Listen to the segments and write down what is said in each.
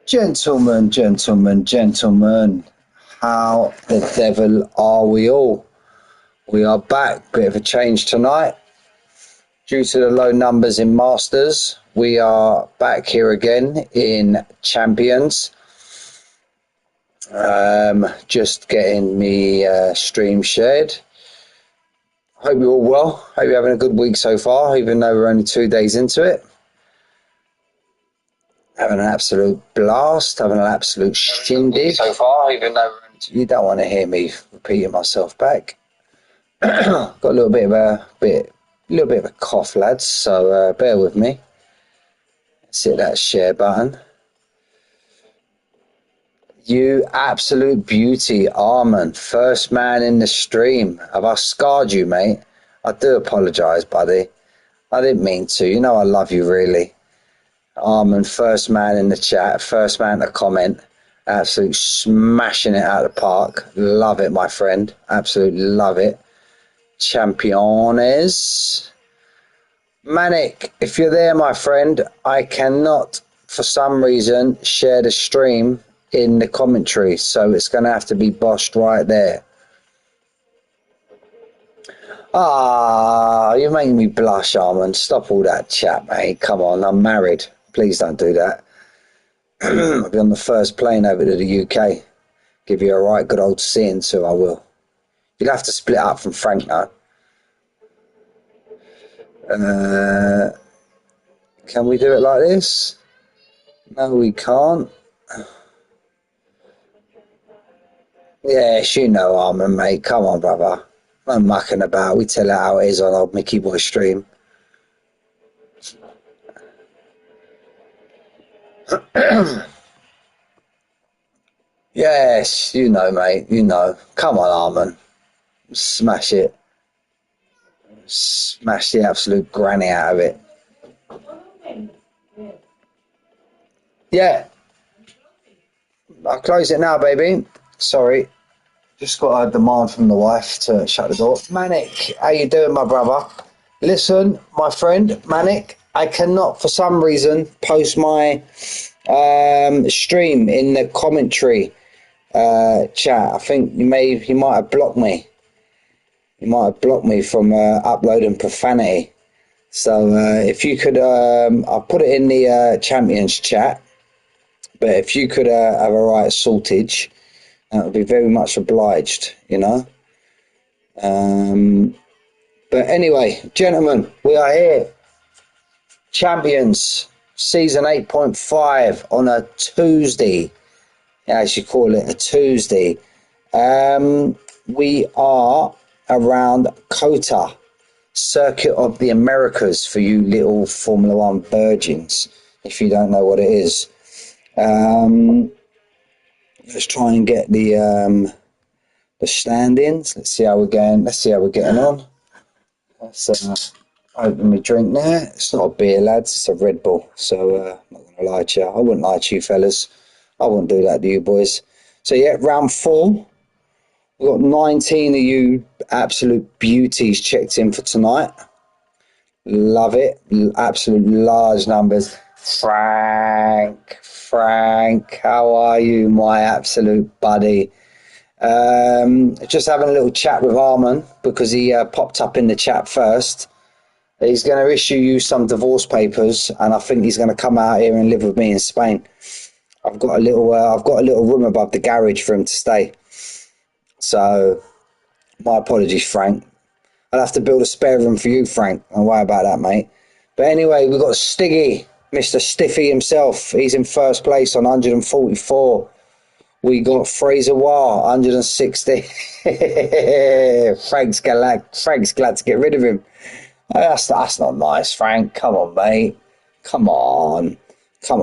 Gentlemen, gentlemen, gentlemen, how the devil are we all? We are back. Bit of a change tonight. Due to the low numbers in Masters, we are back here again in Champions. Just getting me stream shared. Hope you're all well. Hope you're having a good week so far, even though we're only 2 days into it. Having an absolute blast, having an absolute shindig. So far, even though you don't want to hear me repeating myself back. Got a little bit of a cough, lads. So bear with me. Let's hit that share button. You absolute beauty, Armin. First man in the stream. Have I scarred you, mate? I do apologise, buddy. I didn't mean to. You know I love you, really. Armin, first man in the chat, first man to comment, absolutely smashing it out of the park. Love it, my friend. Absolutely love it. Championes. Manic, if you're there, my friend, I cannot, for some reason, share the stream in the commentary, so it's going to have to be bossed right there. You're making me blush, Armin. Stop all that chat, mate. Come on, I'm married. Please don't do that. I'll be on the first plane over to the UK. Give you a right good old seeing to, I will. You'll have to split up from Frank now. Can we do it like this? No, we can't. Yes, you know, Armin, mate. Come on, brother. No mucking about. We tell it how it is on old Mickey Boy stream. Yes, you know, mate. You know. Come on, Armin. Smash it. Smash the absolute granny out of it. Yeah. I'll close it now, baby. Sorry. Just got a demand from the wife to shut the door. Manic, how you doing, my brother? Listen, my friend, Manic, I cannot, for some reason, post my stream in the commentary chat. I think you might have blocked me. You might have blocked me from uploading profanity. So if you could, I'll put it in the Champions chat. But if you could have a right sortage, that would be very much obliged, you know. But anyway, gentlemen, we are here. Champions, season 8.5 on a Tuesday. As you call it, a Tuesday. We are around COTA, Circuit of the Americas, for you little Formula One virgins, if you don't know what it is. Let's try and get the stand-ins. Let's see how we're going. Let's see how we're getting on. Let's open my drink there. It's not a beer, lads. It's a Red Bull. So I'm not going to lie to you. I wouldn't lie to you, fellas. I wouldn't do that to you, boys. So yeah, round 4. We've got 19 of you absolute beauties checked in for tonight. Love it. Absolute large numbers. Frank, how are you, my absolute buddy? Just having a little chat with Armin because he popped up in the chat first. He's going to issue you some divorce papers, and I think he's going to come out here and live with me in Spain. I've got a little room above the garage for him to stay. So, my apologies, Frank. I'll have to build a spare room for you, Frank. Don't worry about that, mate. But anyway, we've got Stiggy, Mr. Stiffy himself. He's in first place on 144. We got Fraser War, 160. Frank's glad to get rid of him. That's not nice, Frank. Come on, mate. Come on,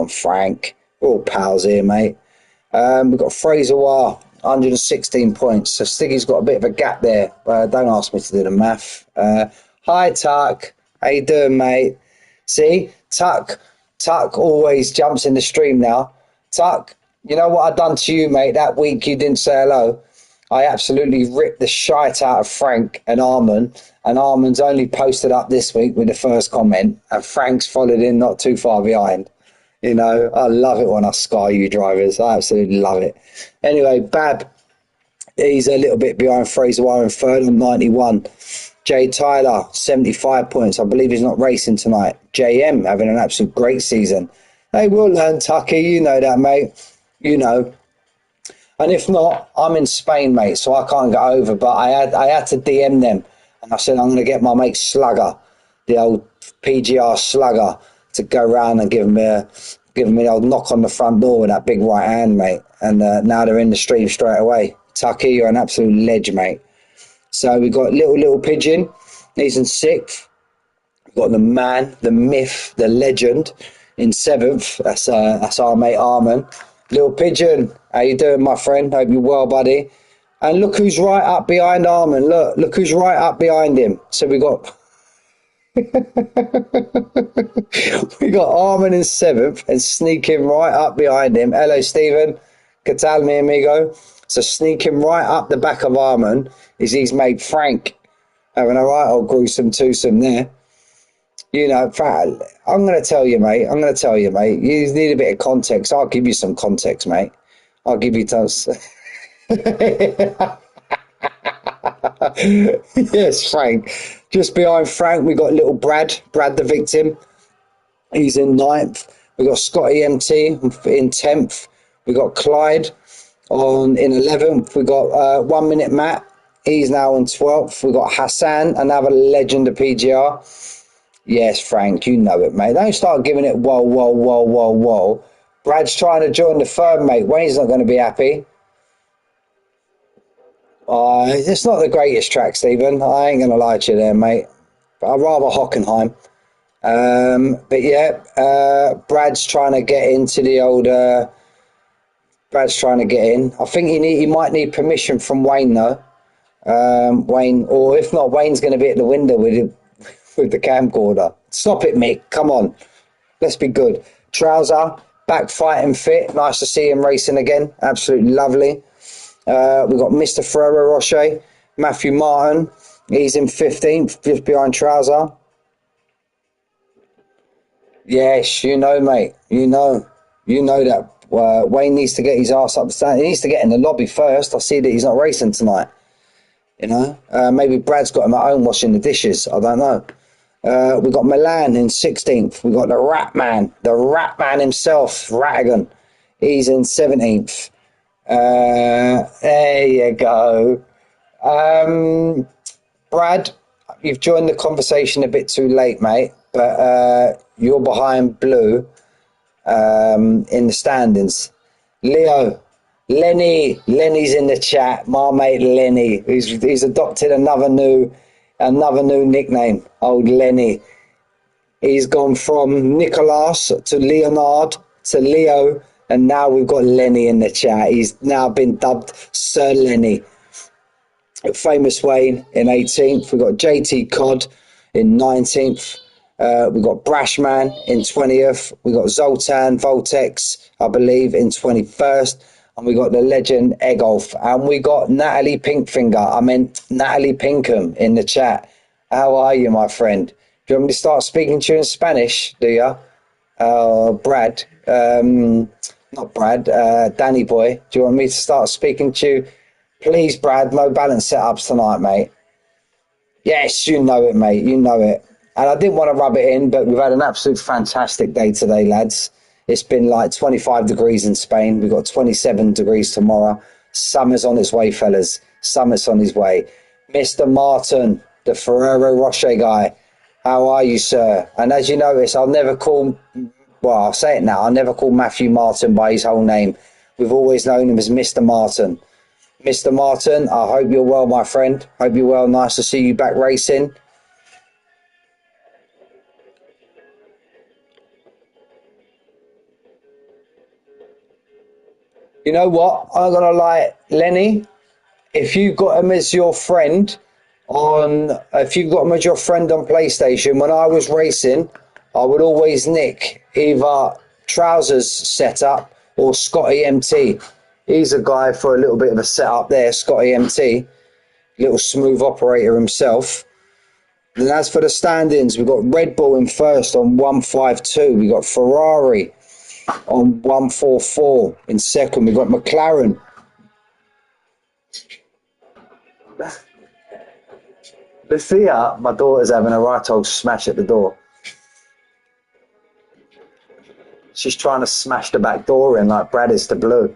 Frank. We're all pals here, mate. We've got Fraser War, 116 points. So Stiggy's got a bit of a gap there. Don't ask me to do the math. Hi, Tuck. How you doing, mate? See, Tuck always jumps in the stream now. Tuck, you know what I done to you, mate? That week you didn't say hello. I absolutely ripped the shite out of Frank and Armin. And Armin's only posted up this week with the first comment. And Frank's followed in not too far behind. You know, I love it when I sky you drivers. I absolutely love it. Anyway, Bab, he's a little bit behind Fraser Warren third on 91. Jay Tyler, 75 points. I believe he's not racing tonight. JM having an absolute great season. They will learn, Tucky. You know that, mate. You know. And if not, I'm in Spain, mate, so I can't get over. But I had to DM them, and I said I'm going to get my mate Slugger, the old PGR Slugger, to go round and give him an old knock on the front door with that big right hand, mate. And now they're in the stream straight away. Tucky, you're an absolute ledge, mate. So we've got little pigeon. He's in sixth. We've got the man, the myth, the legend in seventh. That's our mate Armin. Little pigeon, how you doing, my friend? Hope you're well, buddy. And look who's right up behind Armin. Look who's right up behind him. So we got we got Armin in seventh and sneaking right up behind him. Hello, Stephen. ¿Qué tal, mi amigo? So sneaking right up the back of Armin is his mate Frank. Having a right old gruesome twosome there. You know, I'm going to tell you, mate. You need a bit of context. I'll give you some context, mate. I'll give you tons. Yes, Frank. Just behind Frank, we got little Brad the victim. He's in ninth. We got Scotty MT in 10th. We got Clyde in 11th. We got 1 Minute Matt. He's now in 12th. We got Hassan, another legend of PGR. Yes, Frank, you know it, mate. Don't start giving it whoa. Brad's trying to join the firm, mate. Wayne's not going to be happy. It's not the greatest track, Stephen. I ain't going to lie to you there, mate. But I'd rather Hockenheim. But yeah, Brad's trying to get into the old... Brad's trying to get in. I think he might need permission from Wayne, though. Wayne, or if not, Wayne's going to be at the window with the camcorder. Stop it, Mick. Come on. Let's be good. Trouser, back fighting fit. Nice to see him racing again. Absolutely lovely. We've got Mr. Ferrero Rocher, Matthew Martin. He's in 15th, just behind Trouser. Yes, you know, mate. You know that Wayne needs to get his ass up the stand. He needs to get in the lobby first. I see that he's not racing tonight. You know, maybe Brad's got him at home washing the dishes. I don't know. We've got Milan in 16th. We've got the Rat Man himself, Rattigan. He's in 17th. There you go. Brad, you've joined the conversation a bit too late, mate, but you're behind Blue in the standings. Lenny's in the chat. My mate Lenny, he's adopted another new nickname. Old Lenny. He's gone from Nicolas to Leonard to Leo, and now we've got Lenny in the chat. He's now been dubbed Sir Lenny. Famous Wayne in 18th. We've got JT Cod in 19th. We've got Brashman in 20th. We've got Zoltan Voltex, I believe, in 21st. And we got the legend Egolf. And we got Natalie Natalie Pinkham in the chat. How are you, my friend? Do you want me to start speaking to you in Spanish, do you? Brad. Not Brad. Danny boy. Do you want me to start speaking to you? Please, Brad, no balance setups tonight, mate. Yes, you know it, mate. You know it. And I didn't want to rub it in, but we've had an absolute fantastic day today, lads. It's been like 25 degrees in Spain. We've got 27 degrees tomorrow. Summer's on its way, fellas. Summer's on his way. Mr. Martin, the Ferrero Rocher guy. How are you, sir? And as you notice, I'll say it now. I'll never call Matthew Martin by his whole name. We've always known him as Mr. Martin. Mr. Martin, I hope you're well, my friend. Hope you're well. Nice to see you back racing. You know what? I'm going to lie, Lenny, if you've got him as your friend on PlayStation, when I was racing, I would always nick either Trousers setup or Scotty MT. He's a guy for a little bit of a setup there, Scotty MT, little smooth operator himself. And as for the standings, we've got Red Bull in first on 152. We've got Ferrari on 144. In second, we've got McLaren. Lucia, my daughter's having a right old smash at the door. She's trying to smash the back door in like Brad is to Blue.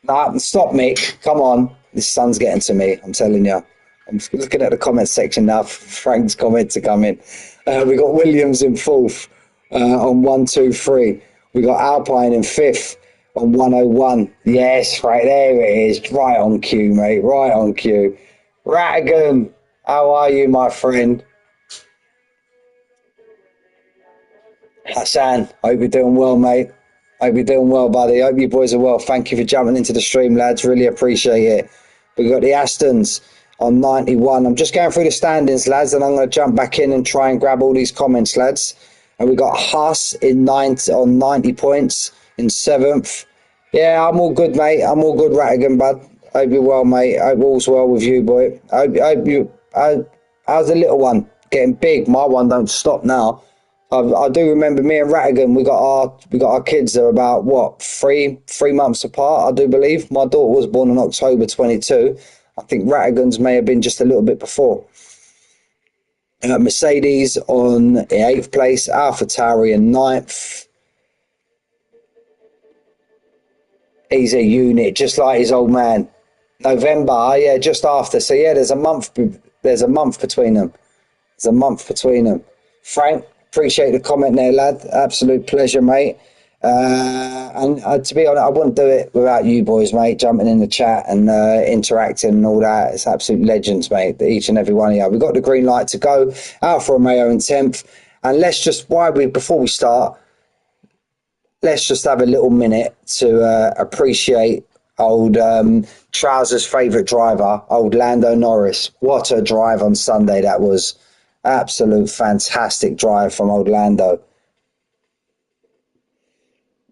Nah, stop, Mick. Come on. This sun's getting to me, I'm telling you. I'm looking at the comment section now. Frank's comments are coming. We got Williams in fourth on 123. We got Alpine in fifth on 101. Yes, right there it is. Right on cue, mate. Right on cue. Rattigan, how are you, my friend? Hassan, hope you're doing well, mate. Hope you're doing well, buddy. Hope you boys are well. Thank you for jumping into the stream, lads. Really appreciate it. We've got the Astons on 91. I'm just going through the standings, lads, and I'm going to jump back in and try and grab all these comments, lads. And we got Haas in 90 on 90 points in seventh. Yeah, I'm all good, mate. I'm all good, Rattigan, bud. Hope you're well, mate. Hope all's well with you, boy. How's the little one? Getting big. My one don't stop now. I do remember me and Rattigan. We got our kids. They're about what three months apart. I do believe my daughter was born in October 22. I think Rattigan's may have been just a little bit before. Mercedes on 8th place. AlphaTauri in 9th. He's a unit, just like his old man. November, yeah, just after. So yeah, there's a month between them. There's a month between them. Frank, appreciate the comment there, lad. Absolute pleasure, mate. And to be honest, I wouldn't do it without you boys, mate, jumping in the chat and interacting and all that. It's absolute legends, mate, each and every one of you. We've got the green light to go. Alfa Romeo in 10th. And let's just, before we start, let's just have a little minute to appreciate old Trousers' favourite driver, old Lando Norris. What a drive on Sunday that was. Absolute fantastic drive from old Lando.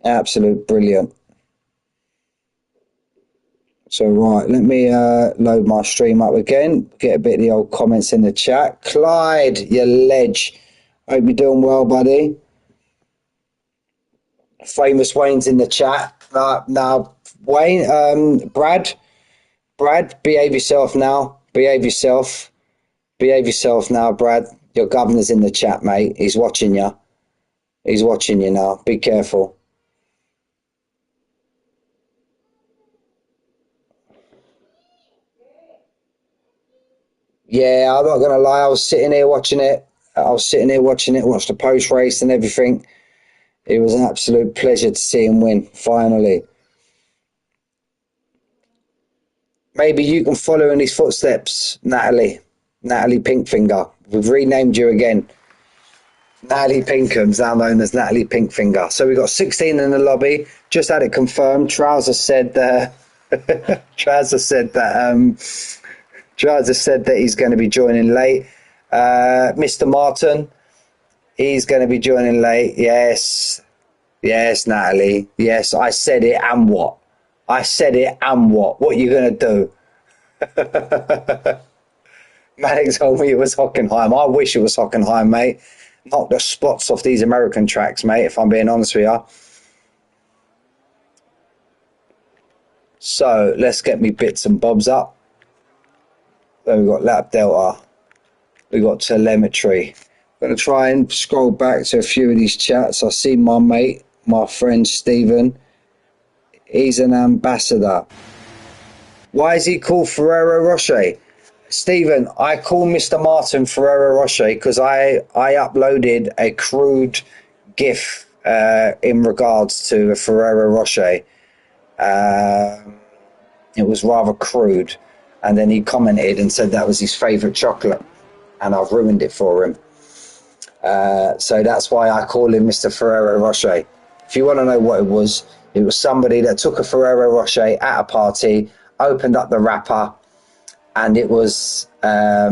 Absolute brilliant. So, right, let me load my stream up again. Get a bit of the old comments in the chat. Clyde, you ledge. Hope you're doing well, buddy. Famous Wayne's in the chat. Now, Wayne, Brad, behave yourself now. Behave yourself now, Brad. Your governor's in the chat, mate. He's watching you. He's watching you now. Be careful. Yeah, I'm not going to lie. I was sitting here watching it. Watched the post race and everything. It was an absolute pleasure to see him win, finally. Maybe you can follow in his footsteps, Natalie Pinkfinger. We've renamed you again. Natalie Pinkham's now known as Natalie Pinkfinger. So we've got 16 in the lobby. Just had it confirmed. Trouser said that he's going to be joining late. Mr. Martin, he's going to be joining late. Yes, Natalie. Yes, I said it. And what? What are you going to do? Malik told me it was Hockenheim. I wish it was Hockenheim, mate. Knock the spots off these American tracks, mate, if I'm being honest with you. So let's get me bits and bobs up. Then we've got lap delta. We've got telemetry. I'm going to try and scroll back to a few of these chats. I see my mate, my friend Stephen. He's an ambassador. Why is he called Ferrero Rocher? Stephen, I call Mr. Martin Ferrero Rocher because I uploaded a crude GIF in regards to a Ferrero Rocher. It was rather crude. And then he commented and said that was his favourite chocolate. And I've ruined it for him. So that's why I call him Mr. Ferrero Rocher. If you want to know what it was somebody that took a Ferrero Rocher at a party, opened up the wrapper, and it was a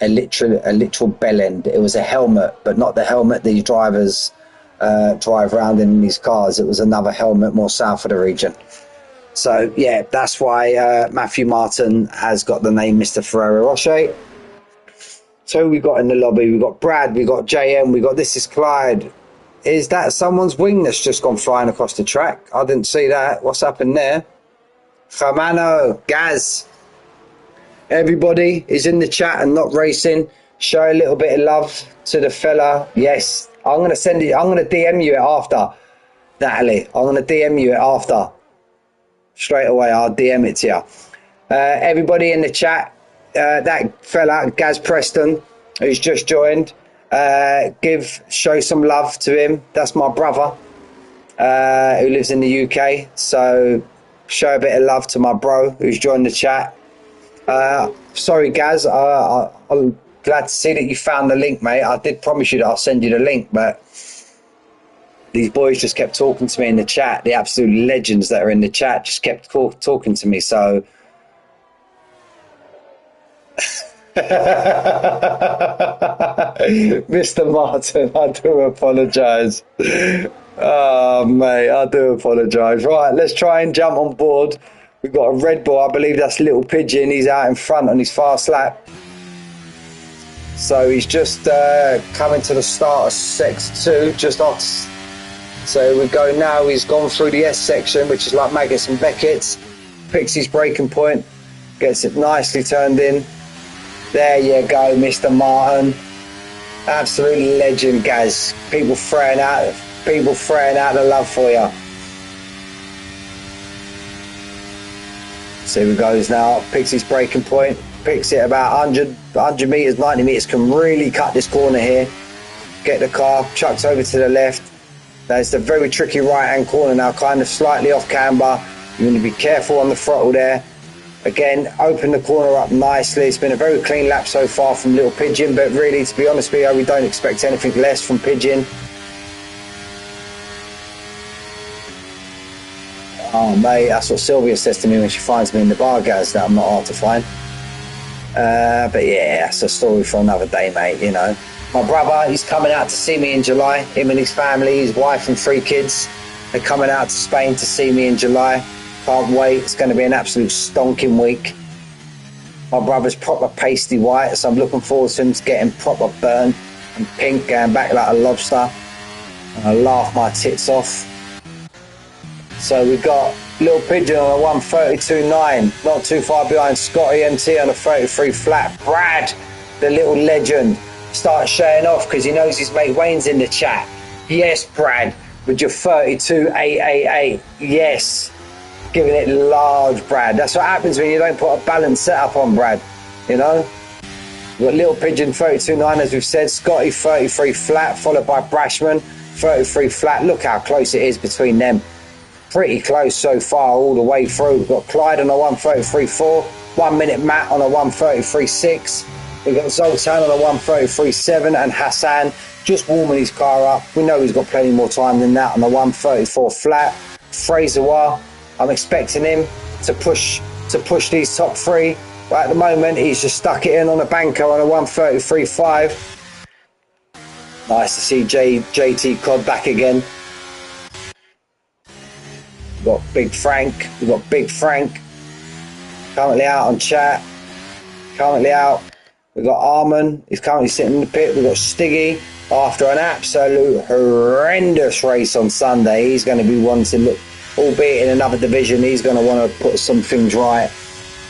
literal bell end. It was a helmet, but not the helmet these drivers drive around in these cars. It was another helmet more south of the region. So, yeah, that's why Matthew Martin has got the name Mr. Ferrero Rocher. So we got in the lobby, we got Brad, we got JM, we got This Is Clyde. Is that someone's wing that's just gone flying across the track? I didn't see that. What's happened there? Germano, Gaz. Everybody is in the chat and not racing. Show a little bit of love to the fella. Yes, I'm going to send it. I'm going to DM you it after, Natalie. I'm going to DM you it after. Straight away, I'll DM it to you. Everybody in the chat, that fella, Gaz Preston, who's just joined, show some love to him. That's my brother, who lives in the UK. So show a bit of love to my bro who's joined the chat. Sorry, Gaz, I'm glad to see that you found the link, mate. I did promise you that I'll send you the link, but these boys just kept talking to me in the chat. The absolute legends that are in the chat just kept talking to me. So Mr. Martin, I do apologise. Oh, mate, I do apologise. Right, let's try and jump on board. We've got a Red Bull. I believe that's Little Pigeon. He's out in front on his fast lap. So he's just coming to the start of Sector 2, just off. So we go now. He's gone through the S section, which is like Maggotts and Beckett's. Picks his braking point, gets it nicely turned in. There you go, Mr. Martin. Absolute legend, Gaz. People throwing out the love for you. So he goes now, picks his braking point, picks it about 100 metres, 90 metres, can really cut this corner here. Get the car, chucks over to the left. There's the very tricky right-hand corner now, kind of slightly off camber. You want to be careful on the throttle there. Again, open the corner up nicely. It's been a very clean lap so far from Little Pigeon, but really, to be honest with you, we don't expect anything less from Pigeon. Oh, mate, that's what Sylvia says to me when she finds me in the bar, Gaz, that I'm not hard to find. But yeah, that's a story for another day, mate, you know. My brother, he's coming out to see me in July. Him and his family, his wife and 3 kids. They're coming out to Spain to see me in July. Can't wait. It's going to be an absolute stonking week. My brother's proper pasty white, so I'm looking forward to him getting proper burnt and pink, going back like a lobster. And I laugh my tits off. So we've got Little Pigeon on a 132.9, not too far behind Scotty MT on a 33 flat. Brad, the little legend, starts showing off because he knows his mate Wayne's in the chat. Yes, Brad, with your 32.888. Yes, giving it large, Brad. That's what happens when you don't put a balanced setup on, Brad. You know? We've got Little Pigeon 32.9, as we've said. Scotty 33 flat, followed by Brashman 33 flat. Look how close it is between them. Pretty close so far all the way through. We've got Clyde on a 133.4, 1 minute Matt on a 133.6. We've got Zoltan on a 133.7 and Hassan just warming his car up. We know he's got plenty more time than that on a 134 flat. Fraser War, I'm expecting him to push these top 3. But at the moment he's just stuck it in on a banker on a 133.5. Nice to see JT Cod back again. We've got Big Frank currently out on chat, currently out. We've got Arman, he's currently sitting in the pit. We've got Stiggy after an absolute horrendous race on Sunday. He's going to be wanting, look, albeit in another division, he's going to want to put some things right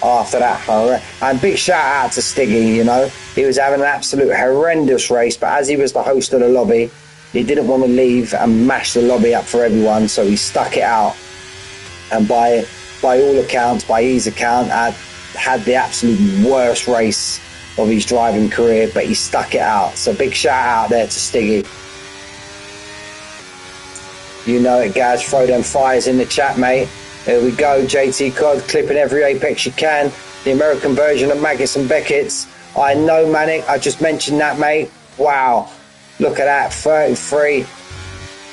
after that. And big shout out to Stiggy, you know, he was having an absolute horrendous race, but as he was the host of the lobby, he didn't want to leave and mash the lobby up for everyone, so he stuck it out. And by all accounts, by his account, had the absolute worst race of his driving career, but he stuck it out. So big shout out there to Stiggy. You know it, Gaz. Throw them fires in the chat, mate. There we go. JT Cod clipping every apex you can. The American version of Maggotts and Beckett's. I know, Manic. I just mentioned that, mate. Wow. Look at that. 33.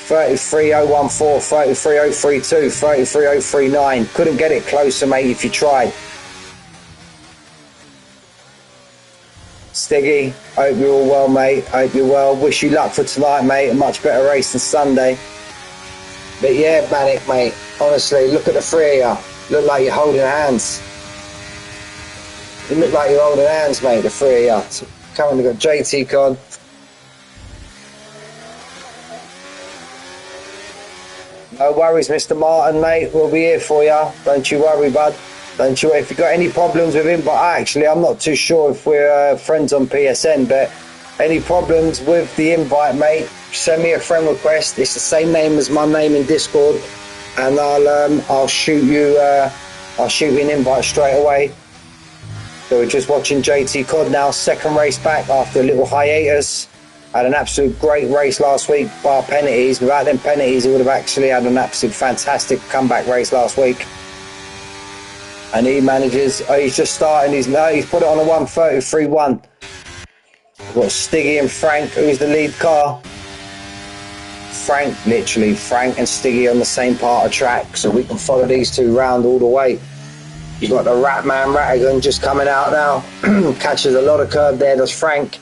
33014, 33032, 33039. Couldn't get it closer, mate, if you tried. Stiggy, hope you're all well, mate. Hope you're well. Wish you luck for tonight, mate. A much better race than Sunday. But yeah, Manic, mate. Honestly, look at the 3 of you. Look like you're holding hands. You look like you're holding hands, mate, the 3 of you. So currently got JT Con. No worries, Mr. Martin, mate. We'll be here for you. Don't you worry, bud. Don't you? If you got any problems with him, but actually, I'm not too sure if we're friends on PSN. But any problems with the invite, mate, send me a friend request. It's the same name as my name in Discord, and I'll shoot you an invite straight away. So we're just watching JT Cod now, second race back after a little hiatus. Had an absolute great race last week, bar penalties. Without them penalties, he would have actually had an absolute fantastic comeback race last week. And he manages, he's just starting, he's put it on a 1:33.1. We've got Stiggy and Frank, who's the lead car. Frank and Stiggy on the same part of track, so we can follow these two round all the way. You've got the Ratman Rattigan just coming out now. Catches a lot of curb there, does Frank.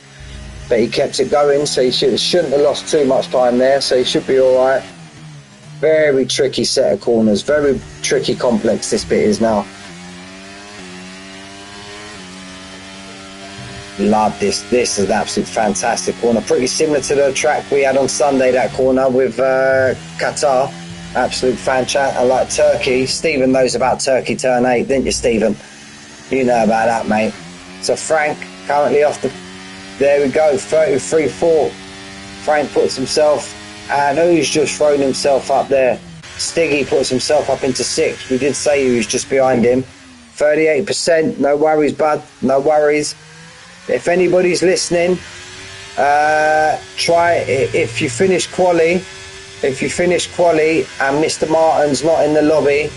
But he kept it going, so he shouldn't have lost too much time there, so he should be all right. Very tricky set of corners, very tricky complex this bit is now. Love this. This is an absolute fantastic corner, pretty similar to the track we had on Sunday, that corner with Qatar. Absolute fan chat. I like Turkey. Stephen knows about Turkey turn 8, didn't you, Stephen? You know about that, mate. So Frank currently off the... There we go, 33.4. Frank puts himself, and who's just thrown himself up there? Stiggy puts himself up into 6. We did say he was just behind him. 38%, no worries, bud, no worries. If anybody's listening, try it. If you finish quali and Mr. Martin's not in the lobby,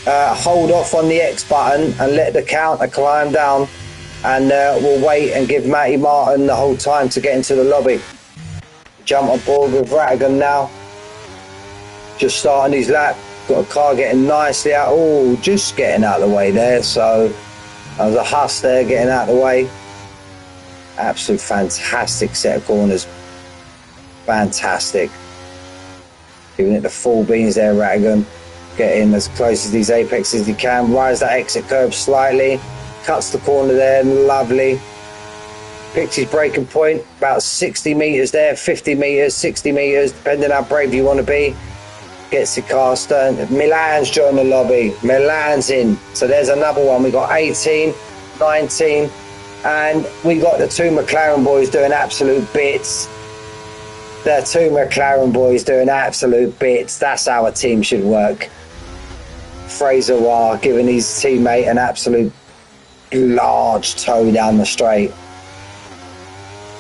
hold off on the X button and let the counter climb down, and we'll wait and give Matty Martin the whole time to get into the lobby. Jump on board with Rattigan now. Just starting his lap. Got a car getting nicely out. Oh, just getting out of the way there. So there was a huss there getting out of the way. Absolute fantastic set of corners. Fantastic. Giving it the full beans there, Rattigan. Getting as close as these apexes as he can. Rise that exit curve slightly. Cuts the corner there, lovely. Picks his braking point, about 60 metres there, 50 metres, 60 metres, depending how brave you want to be. Gets the car stern. Milan's joined the lobby. Milan's in. So there's another one. We got 18, 19, and we got the two McLaren boys doing absolute bits. The two McLaren boys doing absolute bits. That's how a team should work. Fraser War giving his teammate an absolute large toe down the straight.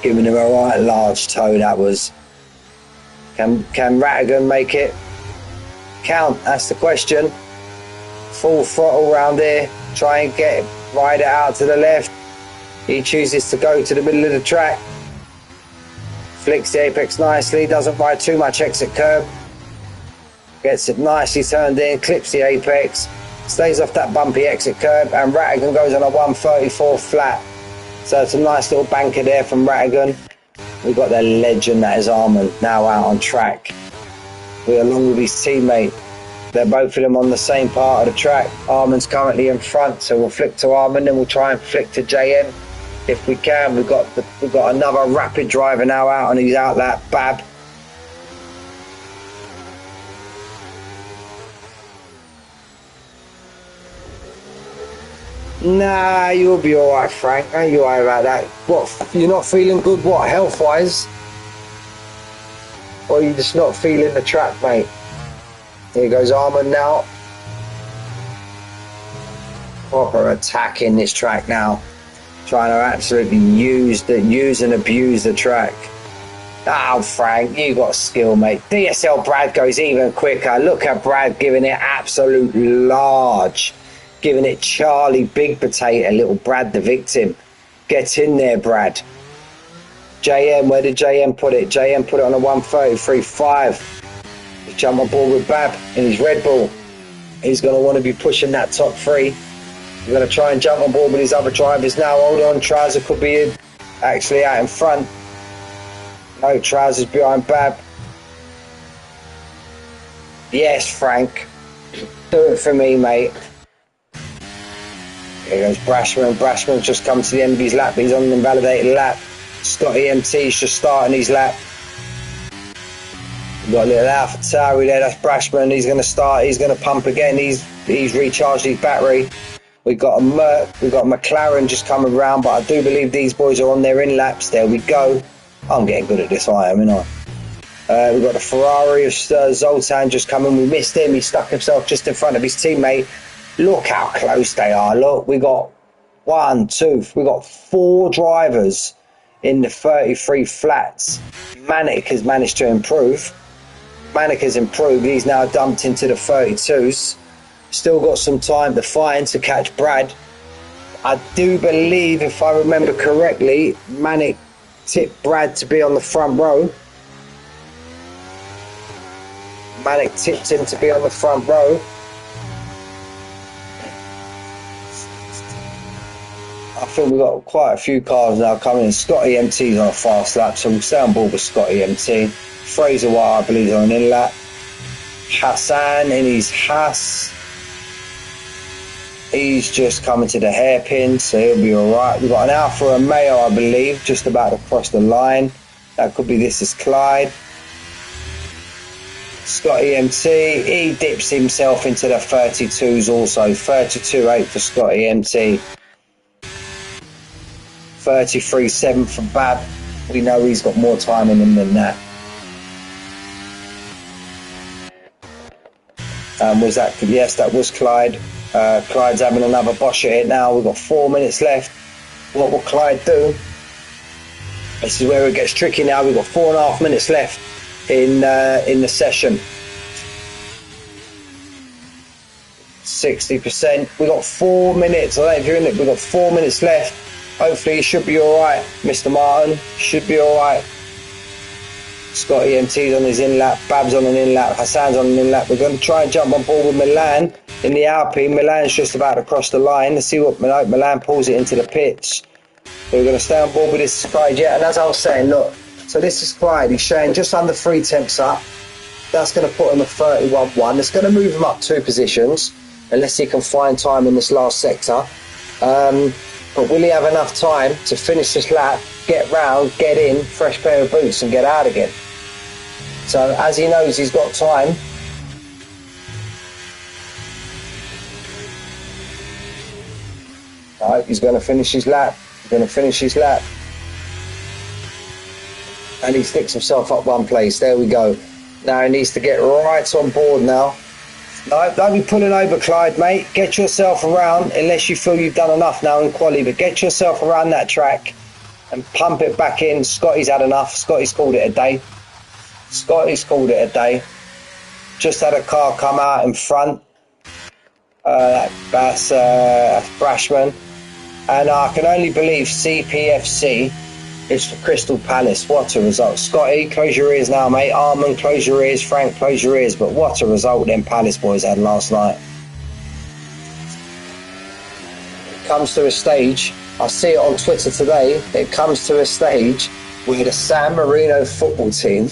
Giving him a right large toe, that was. Can Rattigan make it count? That's the question. Full throttle round here. Try and ride it out to the left. He chooses to go to the middle of the track. Flicks the apex nicely. Doesn't ride too much exit curb. Gets it nicely turned in. Clips the apex. Stays off that bumpy exit curb, and Rattigan goes on a 1:34 flat. So it's a nice little banker there from Rattigan. We've got the legend that is Armand now out on track. We're along with his teammate. They're both of them on the same part of the track. Armand's currently in front, so we'll flick to Armand and we'll try and flick to JM if we can. We've got another rapid driver now out on his outlap, Bab. Nah, you'll be alright, Frank. Ain't you worry about that? What, you're not feeling good, what, health-wise? Or are you just not feeling the track, mate? Here goes Armand now. Proper attack in this track now. Trying to absolutely use and abuse the track. Oh, Frank, you got skill, mate. DSL Brad goes even quicker. Look at Brad giving it absolute large. Giving it Charlie Big Potato, little Brad the victim. Get in there, Brad. JM, where did JM put it? JM put it on a 1:33.5. He's jumped on board with Bab in his Red Bull. He's going to want to be pushing that top 3. He's going to try and jump on board with his other drivers now. Hold on, Trouser could be in, actually out in front. No, Trousers behind Bab. Yes, Frank. Do it for me, mate. Here goes Brashman. Brashman's just come to the end of his lap. He's on an invalidated lap. Scott EMT's just starting his lap. We've got a little Alpha Tauri there, that's Brashman. He's going to start, he's going to pump again. He's recharged his battery. We've got a Merc, we've got a McLaren just coming around, but I do believe these boys are on their in laps. There we go. I'm getting good at this, I am, aren't I? We've got the Ferrari of Zoltan just coming. We missed him. He stuck himself just in front of his teammate. Look how close they are. Look, we got 1, 2, we got 4 drivers in the 33 flats. Manic has managed to improve. Manic has improved. He's now dumped into the 32s. Still got some time to find to catch Brad. I do believe, if I remember correctly, Manic tipped Brad to be on the front row. Manic tipped him to be on the front row. I think we've got quite a few cars now coming in. Scotty MT's on a fast lap, so we'll stay on board with Scotty MT. Fraser Wire, I believe, is on an in lap. Hassan in his Haas. He's just coming to the hairpin, so he'll be alright. We've got an Alfa Romeo, I believe, just about to cross the line. That could be this is Clyde. Scotty MT, he dips himself into the 32s also. 32.8 for Scotty MT. 33.7 for Bab. We know he's got more time in him than that. Was that? Yes, that was Clyde. Clyde's having another bosh at it now. We've got 4 minutes left. What will Clyde do? This is where it gets tricky now. We've got 4.5 minutes left in the session. 60%. We've got 4 minutes. I don't know if you're in it. We've got 4 minutes left. Hopefully you should be alright, Mr. Martin. Should be alright. Scotty MT's on his in-lap, Bab's on an in-lap, Hassan's on an in-lap. We're going to try and jump on board with Milan in the Alpine. Milan's just about to cross the line. Let's see what Milan pulls it into the pits. We're going to stay on board with this Clyde, yeah. And as I was saying, look, so this is Clyde. He's showing just under 3 tenths up. That's going to put him at 31.1. It's going to move him up 2 positions, unless he can find time in this last sector. But will he have enough time to finish this lap, get round, get in, fresh pair of boots and get out again? So as he knows he's got time, right, he's going to finish his lap. He's going to finish his lap. And he sticks himself up 1 place. There we go. Now he needs to get right on board now. No, don't be pulling over, Clyde, mate. Get yourself around, unless you feel you've done enough now in quali, but get yourself around that track and pump it back in. Scotty's had enough. Scotty's called it a day. Scotty's called it a day. Just had a car come out in front. That's Brashman. And I can only believe CPFC is for Crystal Palace. What a result. Scotty, close your ears now, mate. Armand, close your ears. Frank, close your ears. But what a result them Palace boys had last night. It comes to a stage, I see it on Twitter today, it comes to a stage where the San Marino football team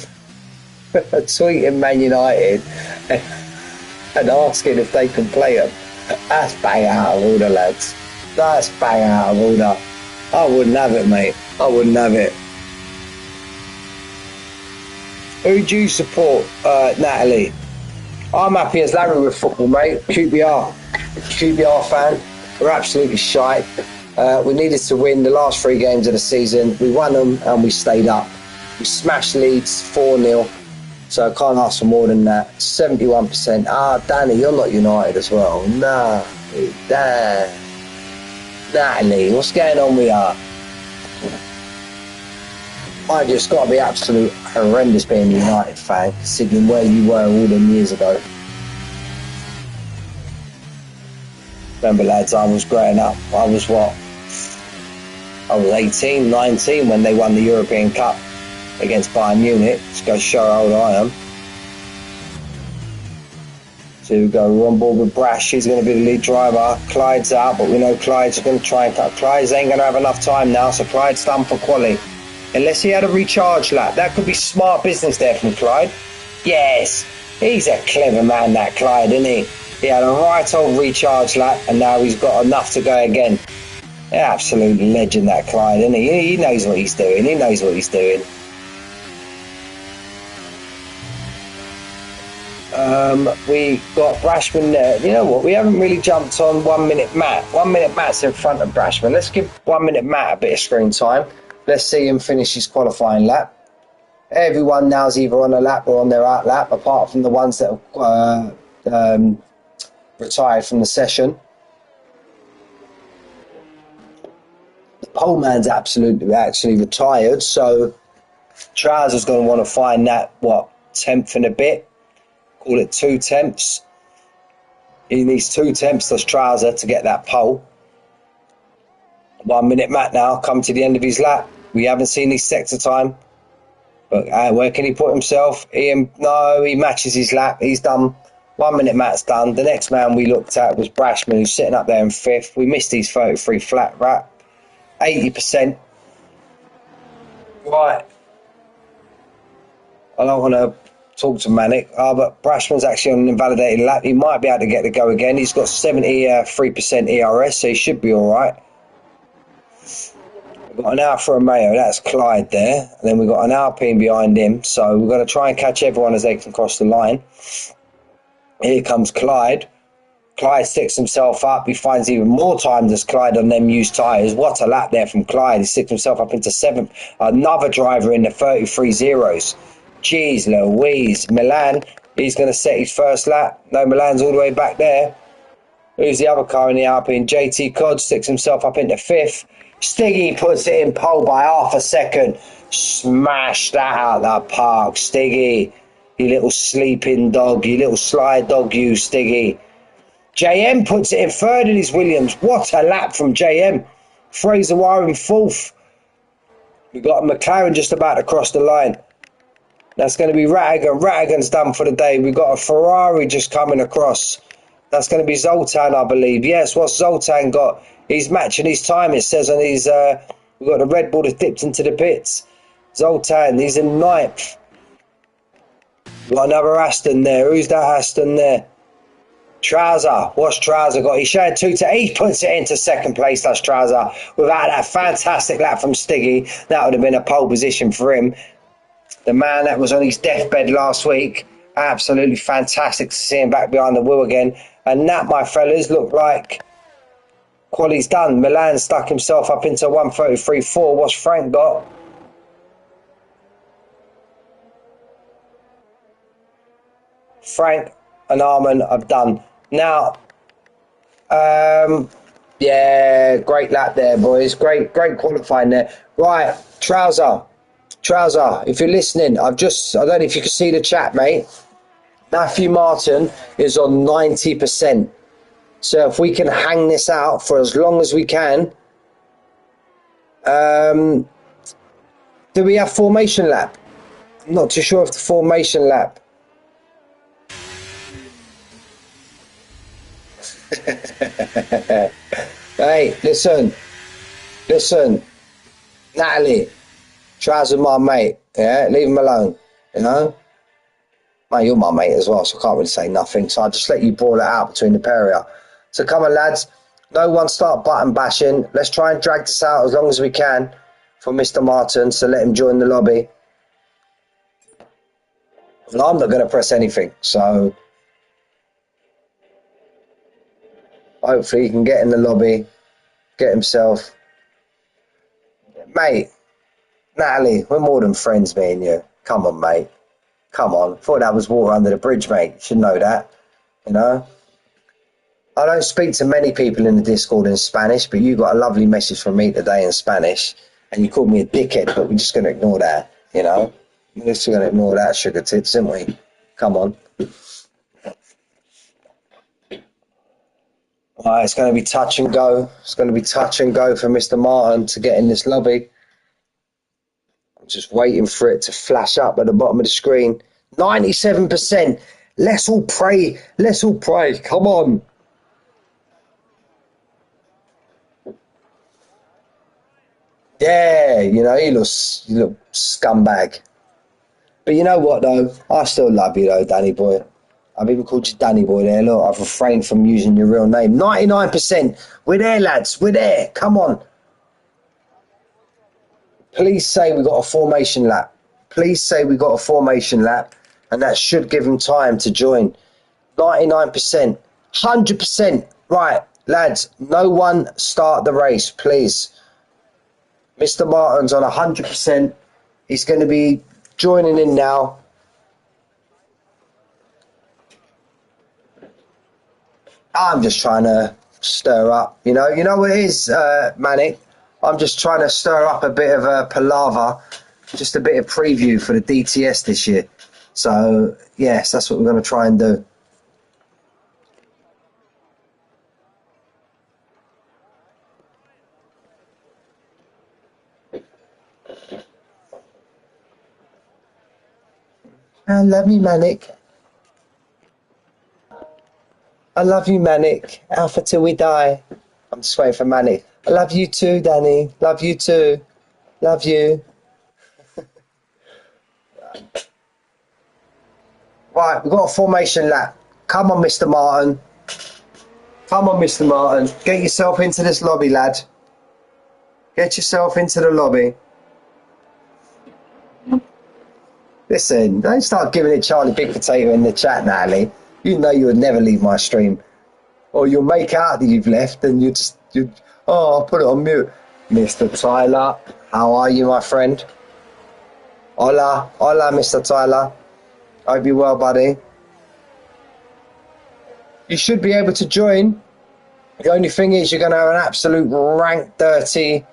are tweeting Man United and asking if they can play them. That's bang out of order, lads. That's bang out of order. I wouldn't have it, mate. I wouldn't have it. Who do you support, Natalie? I'm happy as Larry with football, mate. QBR fan. We're absolutely shite. We needed to win the last 3 games of the season. We won them and we stayed up. We smashed Leeds 4-0. So I can't ask for more than that. 71%. Ah, Danny, you're not United as well. Nah. Natalie, what's going on with you? I just got to be absolute horrendous being a United fan, considering where you were all them years ago. Remember, lads, I was growing up. I was 18, 19 when they won the European Cup against Bayern Munich. Just go show how old I am. So we go, we're on board with Brash. He's going to be the lead driver. Clyde's out, but we know Clyde's going to try and cut. Clyde's ain't going to have enough time now, so Clyde's done for quali. Unless he had a recharge lap. That could be smart business there from Clyde. Yes, he's a clever man, that Clyde, isn't he? He had a right old recharge lap, and now he's got enough to go again. Absolute legend, that Clyde, isn't he? He knows what he's doing. He knows what he's doing. We got Brashman there. You know what? We haven't really jumped on 1 minute Matt. 1 minute Matt's in front of Brashman. Let's give 1 minute Matt a bit of screen time. Let's see him finish his qualifying lap. Everyone now's either on a lap or on their out lap, apart from the ones that have retired from the session. The pole man's actually retired, so Trouser's going to want to find that, 10th and a bit. Call it 2 tenths. He needs 2 tenths, does Trouser, to get that pole. 1 minute Matt now, come to the end of his lap. We haven't seen his sector time. But where can he put himself? No, he matches his lap. He's done. 1 minute Matt's done. The next man we looked at was Brashman, who's sitting up there in 5th. We missed his 33 flat lap. 80%. Right. I don't want to talk to Manic, but Brashman's actually on an invalidated lap. He might be able to get the go again. He's got 73% ERS, so he should be all right. We've got an Alfa Romeo, that's Clyde there. And then we've got an Alpine behind him. So we're going to try and catch everyone as they can cross the line. Here comes Clyde. Clyde sticks himself up. He finds even more time as Clyde on them used tyres. What a lap there from Clyde. He sticks himself up into 7th. Another driver in the 33 zeros. Jeez Louise. Milan, he's going to set his first lap. No, Milan's all the way back there. Who's the other car in the Alpine? JT Codd sticks himself up into 5th. Stiggy puts it in pole by half a second. Smash that out of the park, Stiggy. You little sleeping dog, you little slide dog, you Stiggy. JM puts it in 3rd in his Williams. What a lap from JM. Fraser Wire in 4th. We've got a McLaren just about to cross the line. That's going to be Rattigan. Rattigan's done for the day. We've got a Ferrari just coming across. That's going to be Zoltan, I believe. Yes, what's Zoltan got? He's matching his time, it says on his... we've got the Red Bull that dipped into the pits. Zoltan, he's in 9th. We've got another Aston there. Who's that Aston there? Trouser. What's Trouser got? He's showing 2 to... He puts it into 2nd place, that's Trouser. Without that fantastic lap from Stiggy, that would have been a pole position for him. The man that was on his deathbed last week. Absolutely fantastic to see him back behind the wheel again. And that, my fellas, looked like quality's done. Milan stuck himself up into 133.4. What's Frank got? Frank and Arman have done. Now, yeah, great lap there, boys. Great qualifying there. Right, Trouser, if you're listening, I don't know if you can see the chat, mate. Matthew Martin is on 90%. So if we can hang this out for as long as we can. Do we have formation lap? I'm not too sure of the formation lap. Hey, listen, Natalie, Trouser my mate, yeah, leave him alone, you know. Mate, you're my mate as well, so I can't really say nothing. So I'll just let you brawl it out between the pair of you. So come on, lads. No one start button bashing. Let's try and drag this out as long as we can for Mr. Martin, so let him join the lobby. And I'm not going to press anything, so hopefully he can get in the lobby, get himself. Mate, Natalie, we're more than friends, me and you. Come on, mate. Come on. Thought that was water under the bridge, mate. You should know that, you know. I don't speak to many people in the Discord in Spanish, but you got a lovely message from me today in Spanish, and you called me a dickhead, but we're just going to ignore that, you know. We're just going to ignore that, sugar tits, aren't we? Come on. Right, it's going to be touch and go. It's going to be touch and go for Mr. Martin to get in this lobby. I'm just waiting for it to flash up at the bottom of the screen. 97%. Let's all pray. Let's all pray. Come on. Yeah, you know, you look scumbag. But you know what, though? I still love you, though, Danny boy. I've even called you Danny boy there. Look, I've refrained from using your real name. 99%. We're there, lads. We're there. Come on. Please say we got a formation lap. Please say we got a formation lap. And that should give him time to join. 99%. 100%. Right, lads, no one start the race, please. Mr. Martin's on 100%. He's going to be joining in now. I'm just trying to stir up, you know what it is, Manic? I'm just trying to stir up a bit of a palaver, just a bit of preview for the DTS this year. So, yes, that's what we're going to try and do. I love you, Manic. I love you, Manic. Alpha till we die. I'm just waiting for Manic. I love you too, Danny. Love you too. Love you. Right, we've got a formation lap. Come on, Mr. Martin. Come on, Mr. Martin. Get yourself into this lobby, lad. Get yourself into the lobby. Listen, don't start giving it Charlie Big Potato in the chat, Natalie. You know you would never leave my stream. Or you'll make out that you've left and I'll put it on mute. Mr. Tyler, how are you, my friend? Hola, Mr. Tyler. Hope you're well, buddy. You should be able to join. The only thing is you're going to have an absolute rank dirty.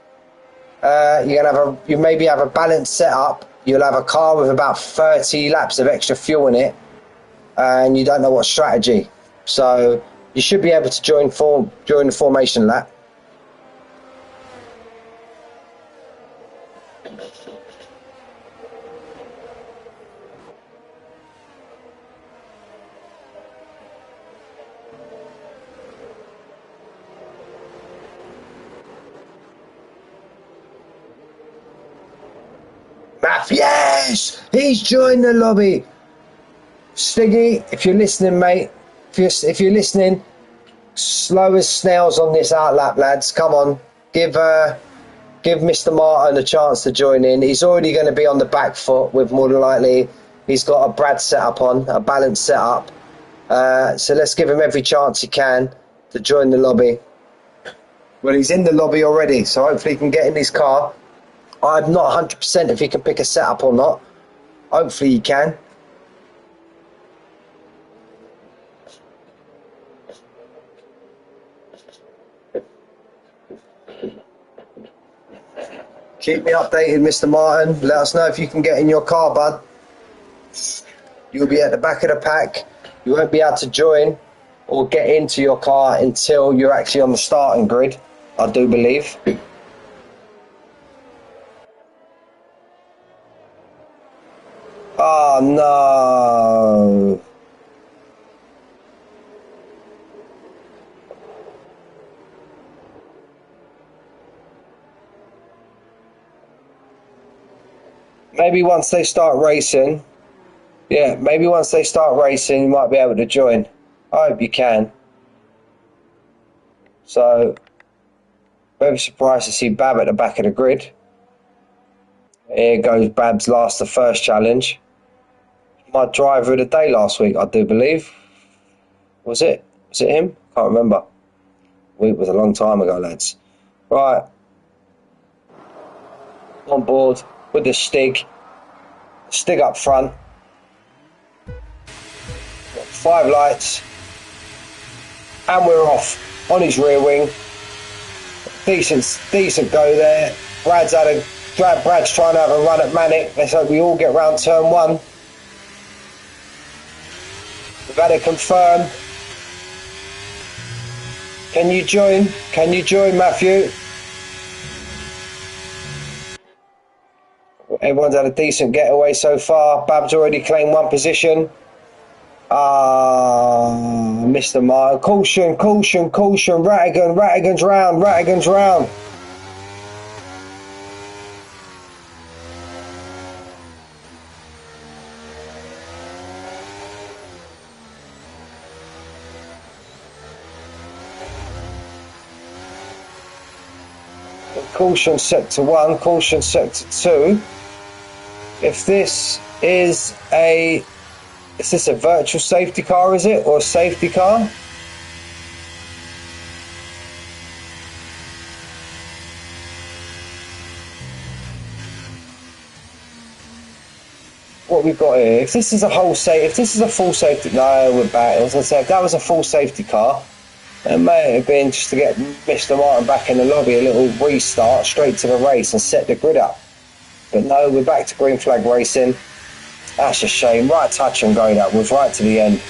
You maybe have a balanced setup. You'll have a car with about 30 laps of extra fuel in it, and you don't know what strategy. So you should be able to join during the formation lap. Math, yes! He's joined the lobby. Stiggy, if you're listening, mate, if you're listening, slow as snails on this outlap, lads. Come on, give Mr. Martin a chance to join in. He's already going to be on the back foot with more than likely. He's got a Brad setup on, a balanced setup. So let's give him every chance he can to join the lobby. Well, he's in the lobby already, so hopefully he can get in his car. I'm not 100% if he can pick a setup or not. Hopefully he can. Keep me updated, Mr. Martin. Let us know if you can get in your car, bud. You'll be at the back of the pack. You won't be able to join or get into your car until you're actually on the starting grid, I do believe. Oh, no. Maybe once they start racing, you might be able to join. I hope you can. So, very surprised to see Bab at the back of the grid. Here goes Bab's the first challenge. My driver of the day last week, I do believe. Was it him? Can't remember. Week was a long time ago, lads. Right. On board with the Stig. Stig up front. 5 lights. And we're off. On his rear wing. Decent go there. Brad's trying to have a run at Manic. Let's hope we all get round turn 1. We've had it confirmed. Can you join? Matthew? Everyone's had a decent getaway so far. Bab's already claimed 1 position. Mr. Martin. Caution. Rattigan's round. Caution sector 1, caution sector 2. If this is a Is this a virtual safety car, is it? Or a safety car? What we've got here, if this is a full safety, no, we're back. I was going to say, if that was a full safety car, it may have been just to get Mr. Martin back in the lobby, a little restart straight to the race and set the grid up. But no, we're back to green flag racing. That's a shame. Right touch and go, that was right to the end.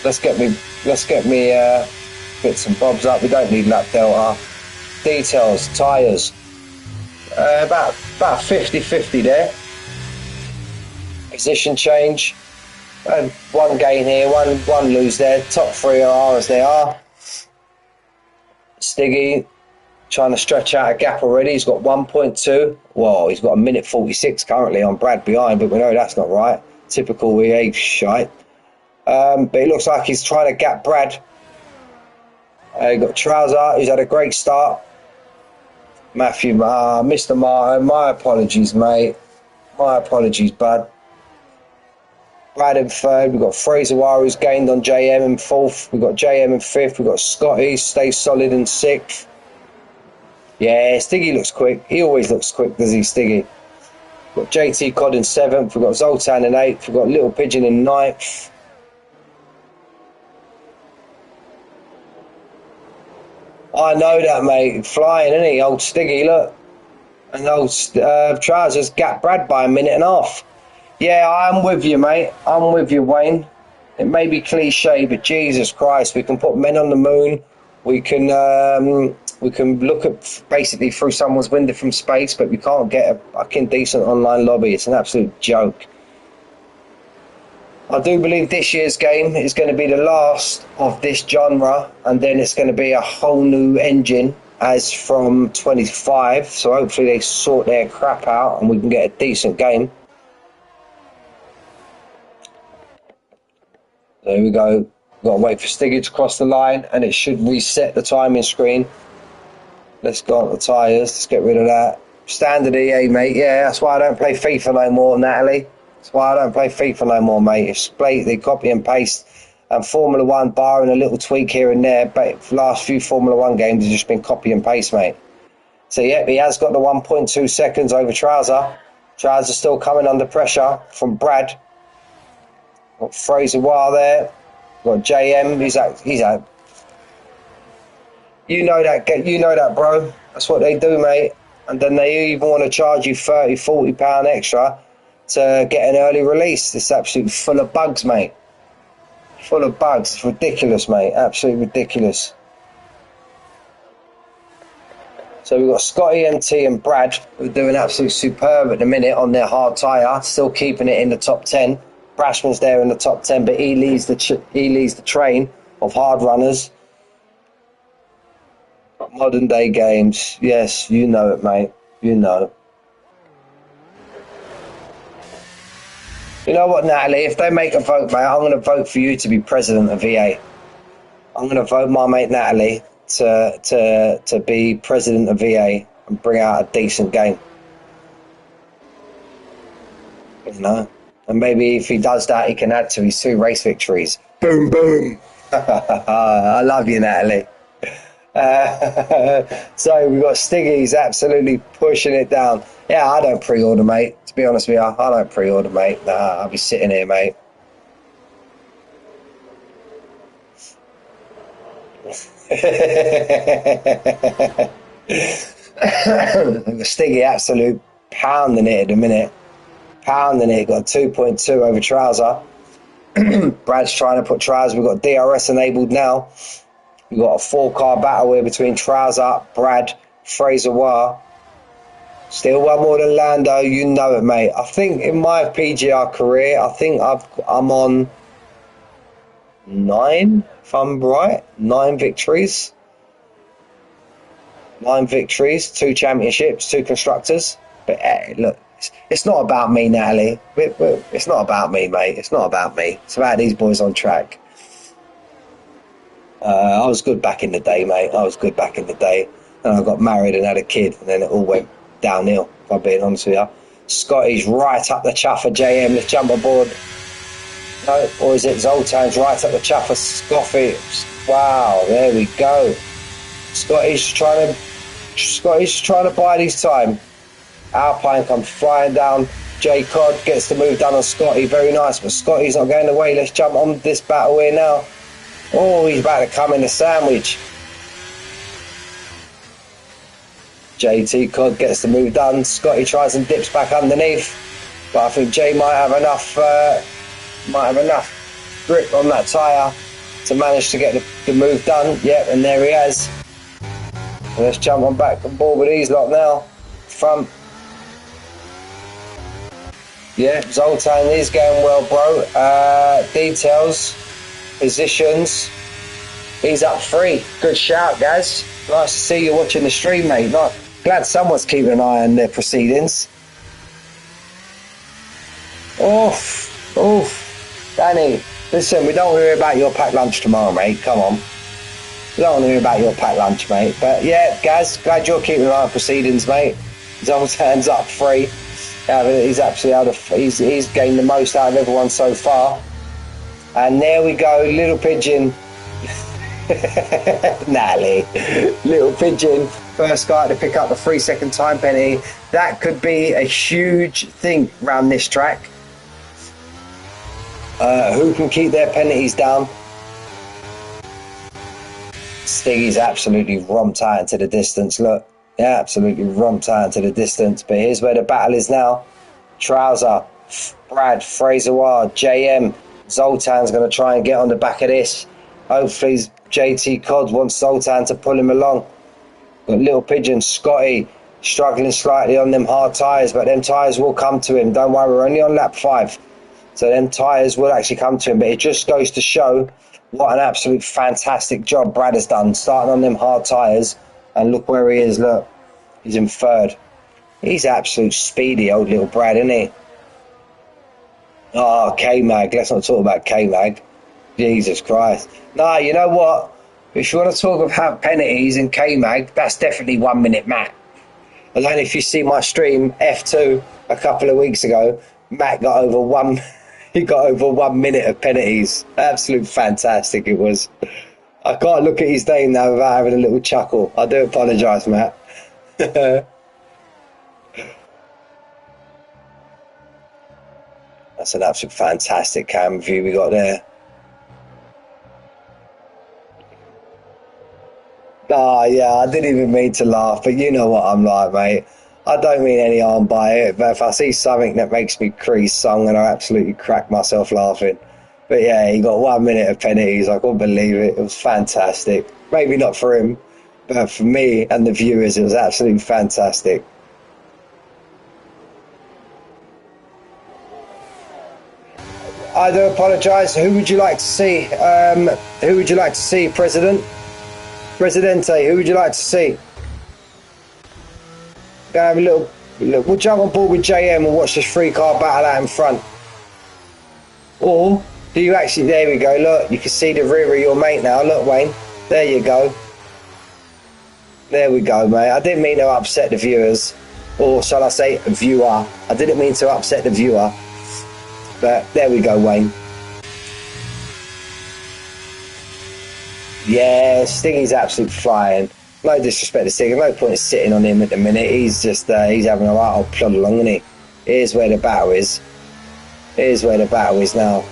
Let's get me bits and bobs up. We don't need lap delta. Details, tyres. About 50-50 there. Position change. And one gain here, one lose there. Top three are as they are. Stiggy trying to stretch out a gap already. He's got 1.2. Well, he's got a minute 46 currently on Brad behind, but we know that's not right. Typical EA shite. But it looks like he's trying to gap Brad. You got Trouser, who's had a great start. Matthew, Mr. Martin, my apologies, mate. My apologies, bud. Brad in third. We've got Fraser Wire, who's gained on JM in fourth. We've got JM in fifth. We've got Scotty, stays solid in sixth. Yeah, Stiggy looks quick. He always looks quick, does he, Stiggy? We've got JT Cod in seventh. We've got Zoltan in eighth. We've got Little Pigeon in ninth. I know that, mate. Flying, isn't he? Old Stiggy, look. And old Trousers gapped Brad by a minute and a half. Yeah, I'm with you, mate. I'm with you, Wayne. It may be cliche, but Jesus Christ, we can put men on the moon. We can look at basically through someone's window from space, but we can't get a fucking decent online lobby. It's an absolute joke. I do believe this year's game is going to be the last of this genre, and then it's going to be a whole new engine as from 25. So hopefully they sort their crap out and we can get a decent game. There we go. Got to wait for Stiggy to cross the line, and it should reset the timing screen. Let's go on the tyres. Let's get rid of that. Standard EA, mate. Yeah, that's why I don't play FIFA no more, Natalie. That's why I don't play FIFA no more, mate. It's blatantly copy and paste. And Formula 1, barring a little tweak here and there, but the last few Formula 1 games have just been copy and paste, mate. So, yeah, he has got the 1.2 seconds over Trouser. Trouser still coming under pressure from Brad. Got Fraser Wire there. Got JM. He's out. You know that, bro. That's what they do, mate. And then they even want to charge you £30-40 extra to get an early release. It's absolutely full of bugs, mate. Full of bugs. It's ridiculous, mate. Absolutely ridiculous. So we've got Scotty, MT and Brad, who are doing absolutely superb at the minute on their hard tyre, still keeping it in the top 10. Brashman's there in the top 10, but he leads the train of hard runners. Modern day games. Yes, you know it, mate. You know. You know what, Natalie? If they make a vote, mate, I'm going to vote for you to be president of VA. I'm going to vote my mate Natalie to be president of VA and bring out a decent game. You know? And maybe if he does that, he can add to his 2 race victories. Boom, boom. I love you, Natalie. So we've got Stiggy's absolutely pushing it down. Yeah, I don't pre-order, mate. To be honest with you, I don't pre-order, mate. Nah, I'll be sitting here, mate. Stiggy absolute pounding it at the minute. Pounding it. Got 2.2 over Trouser. Brad's trying to put Trouser. We've got DRS enabled now. We've got a 4-car battle here between Trouser, Brad, Fraser Wire. Still one more than Lando, you know it, mate. I think in my PGR career, I think I'm on 9, if I'm right. 9 victories. 9 victories, 2 championships, 2 constructors. But look, it's not about me, Natalie. It's not about me, mate. It's not about me. It's about these boys on track. I was good back in the day, mate. I was good back in the day. And I got married and had a kid, and then it all went downhill, if I'm being honest with you. Scotty's right up the chuff of JM. Let's jump aboard. No, or is it Zoltan's right up the chopper? Scoffy. Wow, there we go. Scotty's trying to bide his time. Alpine comes flying down. J Cod gets the move done on Scotty. Very nice, but Scotty's not going away. Let's jump on this battle here now. Oh, he's about to come in the sandwich. JT Cod gets the move done. Scotty tries and dips back underneath, but I think Jay might have enough grip on that tyre to manage to get the move done. Yep, and there he has. Let's jump on back on board with these lot now. Front. Yeah, Zoltan is going well, bro. Details, positions. He's up 3. Good shout, guys. Nice to see you watching the stream, mate. Glad someone's keeping an eye on their proceedings. Oof, oof. Danny, listen, we don't want to hear about your packed lunch tomorrow, mate. Come on. We don't want to hear about your packed lunch, mate. But yeah, guys, glad you're keeping an eye on proceedings, mate. Zoltan's up 3. He's absolutely he's gained the most out of everyone so far. And there we go, Little Pigeon. Natalie. Little Pigeon, first guy to pick up the 3-second time penalty. That could be a huge thing around this track. Who can keep their penalties down? Stiggy's absolutely romped out into the distance. Look, yeah, absolutely romped out into the distance. But here's where the battle is now. Trouser, Brad, Fraser Ward, JM, Zoltan's going to try and get on the back of this. Hopefully JT Cod wants Zoltan to pull him along. Got Little Pigeon, Scotty, struggling slightly on them hard tyres, but them tyres will come to him. Don't worry, we're only on lap 5. So them tyres will actually come to him. But it just goes to show what an absolute fantastic job Brad has done, starting on them hard tyres. And look where he is, look. He's in 3rd. He's absolute speedy, old little Brad, isn't he? Oh, K-Mag. Let's not talk about K-Mag. Jesus Christ. Nah, you know what? If you want to talk about penalties and K-Mag, that's definitely 1 minute Matt. I don't know if you see my stream, F2, a couple of weeks ago. Matt got over 1 minute of penalties. Absolute fantastic it was. I can't look at his name now without having a little chuckle. I do apologise, Matt. That's an absolute fantastic cam view we got there. Ah, yeah, I didn't even mean to laugh, but you know what I'm like, mate. I don't mean any harm by it, but if I see something that makes me crease, so I'm going to absolutely crack myself laughing. But yeah, he got 1 minute of penalties. I couldn't believe it. It was fantastic. Maybe not for him, but for me and the viewers, it was absolutely fantastic. I do apologise. Who would you like to see? Who would you like to see, President? Presidente, who would you like to see? Gonna have a little, we'll jump on board with JM and watch this 3-car battle out in front. Or do you actually, there we go, look, you can see the rear of your mate now. Look, Wayne, there you go. There we go, mate. I didn't mean to upset the viewers, or shall I say viewer. I didn't mean to upset the viewer, but there we go, Wayne. Yeah, Stingy's absolutely flying. No disrespect to Stiggy, no point in sitting on him at the minute. He's just, he's having a right old plod along, isn't he? Here's where the battle is. Here's where the battle is now.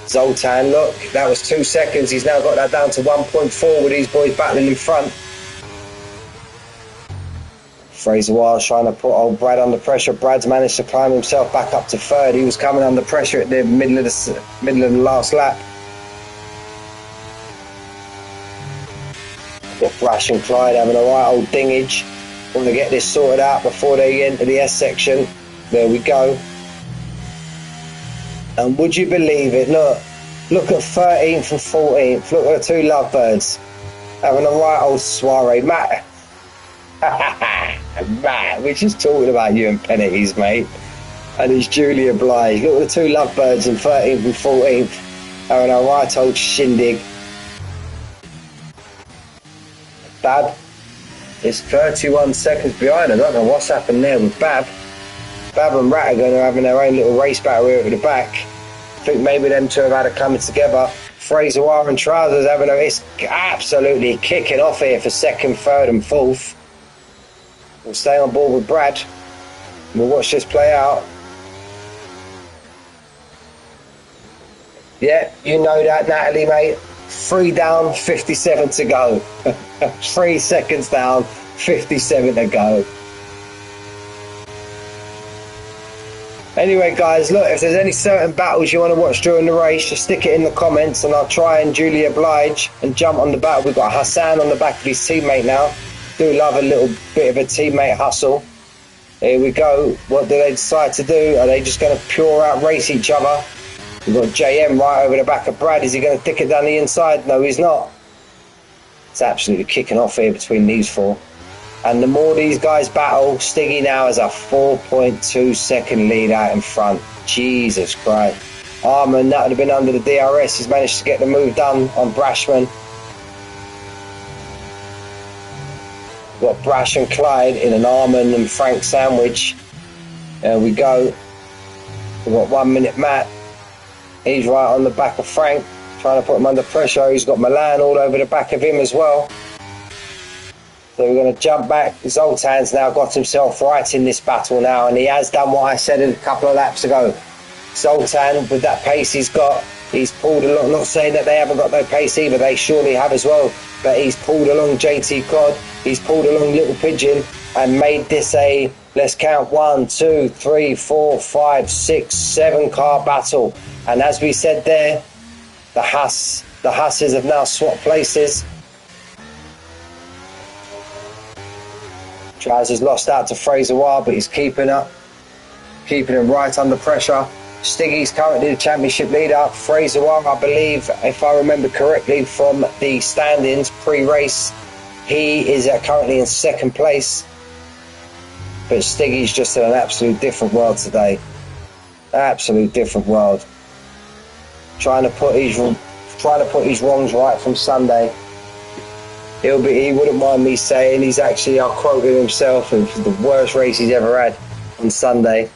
Zoltan, look, that was 2 seconds. He's now got that down to 1.4 with these boys battling in front. Fraser Wild trying to put old Brad under pressure. Brad's managed to climb himself back up to 3rd. He was coming under pressure at the middle of the last lap. Got Brash and Clyde having a right old dingage. Want to get this sorted out before they enter the S section. There we go. And would you believe it? Look at 13th and 14th. Look at the 2 lovebirds having a right old soiree. Matt, Matt, we're just talking about you and penalties, mate. And it's duly obliged. Look at the 2 lovebirds in 13th and 14th having a right old shindig. Bab is 31 seconds behind. I don't know what's happened there with Bab. Bab and Rat are going to having their own little race battle here at the back. think maybe them two have had it coming together. Fraser Wire and Trousers having it's absolutely kicking off here for second, third and fourth. We'll stay on board with Brad. We'll watch this play out. Yeah, you know that, Natalie, mate. 3 down, 57 to go. 3 seconds down, 57 to go. Anyway, guys, look, if there's any certain battles you want to watch during the race, just stick it in the comments and I'll try and duly oblige and jump on the battle. We've got Hassan on the back of his teammate now. Do love a little bit of a teammate hustle. Here we go. What do they decide to do? Are they just going to pure out race each other? We've got JM right over the back of Brad. Is he going to dick it down the inside? No, he's not. It's absolutely kicking off here between these four. And the more these guys battle, Stiggy now has a 4.2 second lead out in front. Jesus Christ. Arman, that would have been under the DRS. He's managed to get the move done on Brashman. We've got Brash and Clyde in an Arman and Frank sandwich. There we go. We've got 1 minute Matt. He's right on the back of Frank, trying to put him under pressure. He's got Milan all over the back of him as well. So we're going to jump back. Zoltan's now got himself right in this battle now, and he has done what I said a couple of laps ago. Zoltan, with that pace he's got, he's pulled along. Not saying that they haven't got no pace either, they surely have as well. But he's pulled along JT Cod, he's pulled along Little Pigeon, and made this a, let's count, 1, 2, 3, 4, 5, 6, 7 car battle. And as we said there, the Hasses have now swapped places. Trousers lost out to Fraser Wire, but he's keeping him right under pressure. Stiggy's currently the championship leader. Fraser Wire, I believe, if I remember correctly from the standings pre-race, he is currently in second place. But Stiggy's just in an absolute different world today. Absolute different world. Trying to put his wrongs right from Sunday. He wouldn't mind me saying he's actually, I'll quote him himself, it was the worst race he's ever had on Sunday. I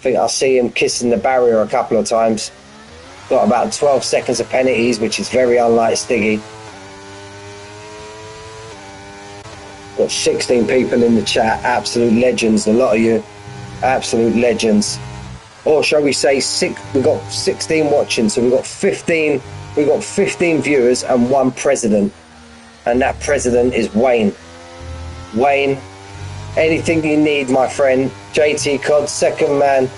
think I see him kissing the barrier a couple of times. Got about 12 seconds of penalties, which is very unlike Stiggy. Got 16 people in the chat, absolute legends, a lot of you, absolute legends. Or shall we say, we've got 16 watching, so we've got 15 viewers and 1 president. And that president is Wayne. Wayne, anything you need, my friend. JT Cod, second man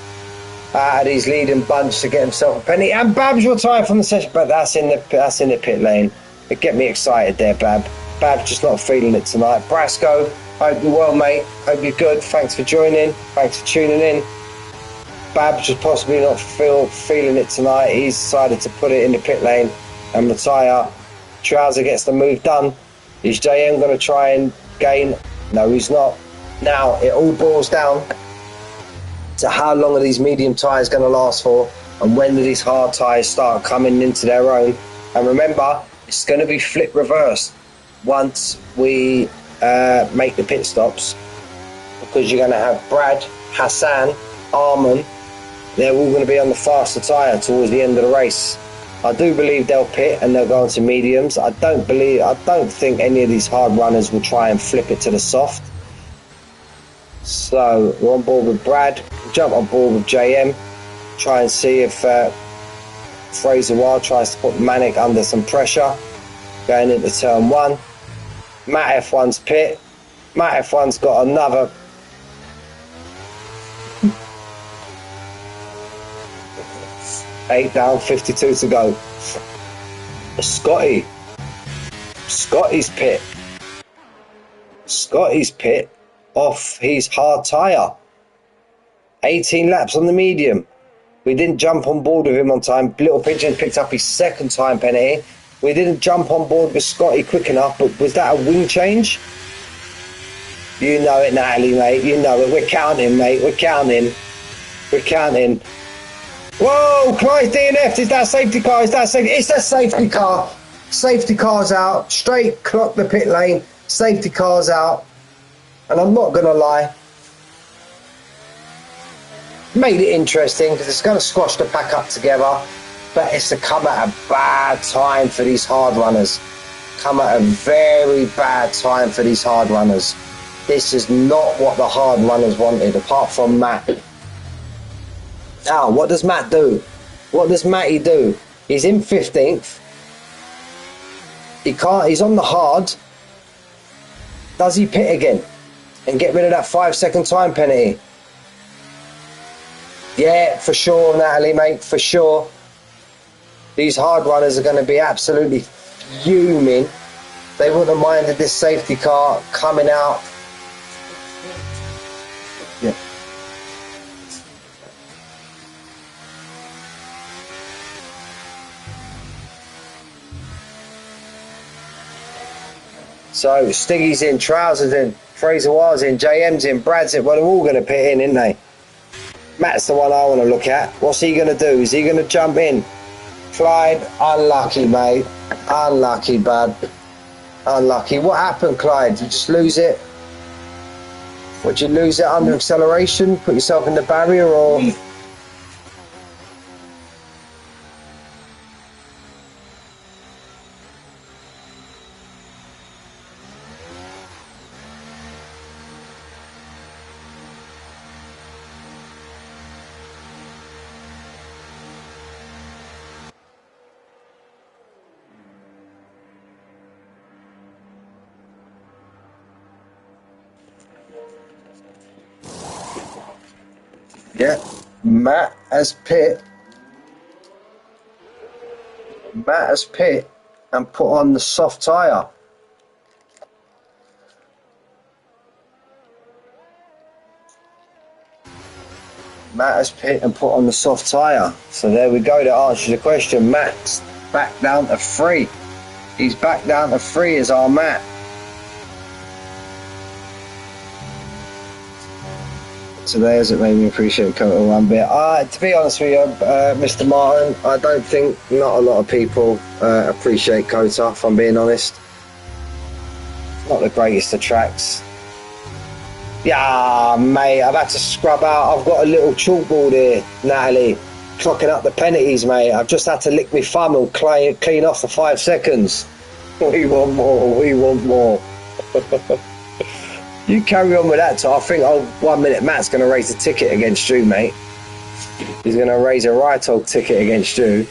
out of his leading bunch to get himself a penny. And Bab's retired from the session, but that's in the pit lane. It get me excited there, Bab. Bab's just not feeling it tonight. Brasco, hope you're well, mate. Hope you're good. Thanks for joining. Thanks for tuning in. Bab's just possibly not feeling it tonight. He's decided to put it in the pit lane and retire. Trouser gets the move done. Is JM going to try and gain? No, he's not. Now, it all boils down to how long are these medium tyres going to last for, and when do these hard tyres start coming into their own. And remember, it's going to be flip reversed once we make the pit stops, because you're going to have Brad, Hassan, Arman. They're all going to be on the faster tyre towards the end of the race. I do believe they'll pit and they'll go into mediums. I don't think any of these hard runners will try and flip it to the soft. So we're on board with Brad. Jump on board with JM. Try and see if Fraser Wire tries to put Manic under some pressure. Going into turn 1. Matt F1's pit. Matt F1's got another. Eight down, 52 to go. Scotty's pit. Scotty's pit off his hard tyre. 18 laps on the medium. We didn't jump on board with him on time. Little Pigeon picked up his second time penalty. We didn't jump on board with Scotty quick enough, but was that a wing change? You know it, Natalie, mate. You know it. We're counting, mate. We're counting. We're counting. Whoa, Clyde DNF, is that a safety car? Is that a safety? It's a safety car. Safety car's out. Straight clock the pit lane. Safety car's out. And I'm not going to lie. Made it interesting because it's going to squash the pack up together. but it's to come at a bad time for these hard runners. Come at a very bad time for these hard runners. This is not what the hard runners wanted, apart from Matt. Now, what does Matt do? What does Matty do? He's in 15th. He's on the hard. Does he pit again and get rid of that 5-second time penalty? Yeah, for sure, Natalie, mate, for sure. These hard runners are going to be absolutely fuming. They wouldn't have minded this safety car coming out. Yeah. So Stiggy's in, Trousers in, Fraser Wiles in, JM's in, Brad's in. Well, they're all going to pit in, isn't they? Matt's the one I want to look at. What's he going to do? Is he going to jump in? Clyde, unlucky, mate. Unlucky, bud. Unlucky. What happened, Clyde? Did you just lose it? Would you lose it under acceleration? Put yourself in the barrier, or...? Yeah, Matt has pit. Matt has pit and put on the soft tyre. Matt has pit and put on the soft tyre. So there we go, that answers the question. Matt's back down to 3. He's back down to 3 as our Matt. Today has it made me appreciate COTA one bit. To be honest with you, Mr. Martin, I don't think not a lot of people appreciate COTA, if I'm being honest. Not the greatest of tracks. Yeah, mate, I've had to scrub out. I've got a little chalkboard here, Natalie, clocking up the penalties, mate. I've just had to lick my thumb and clean off the 5 seconds. We want more, we want more. You carry on with that, so I think 1 minute Matt's going to raise a ticket against you, mate. He's going to raise a right old ticket against you.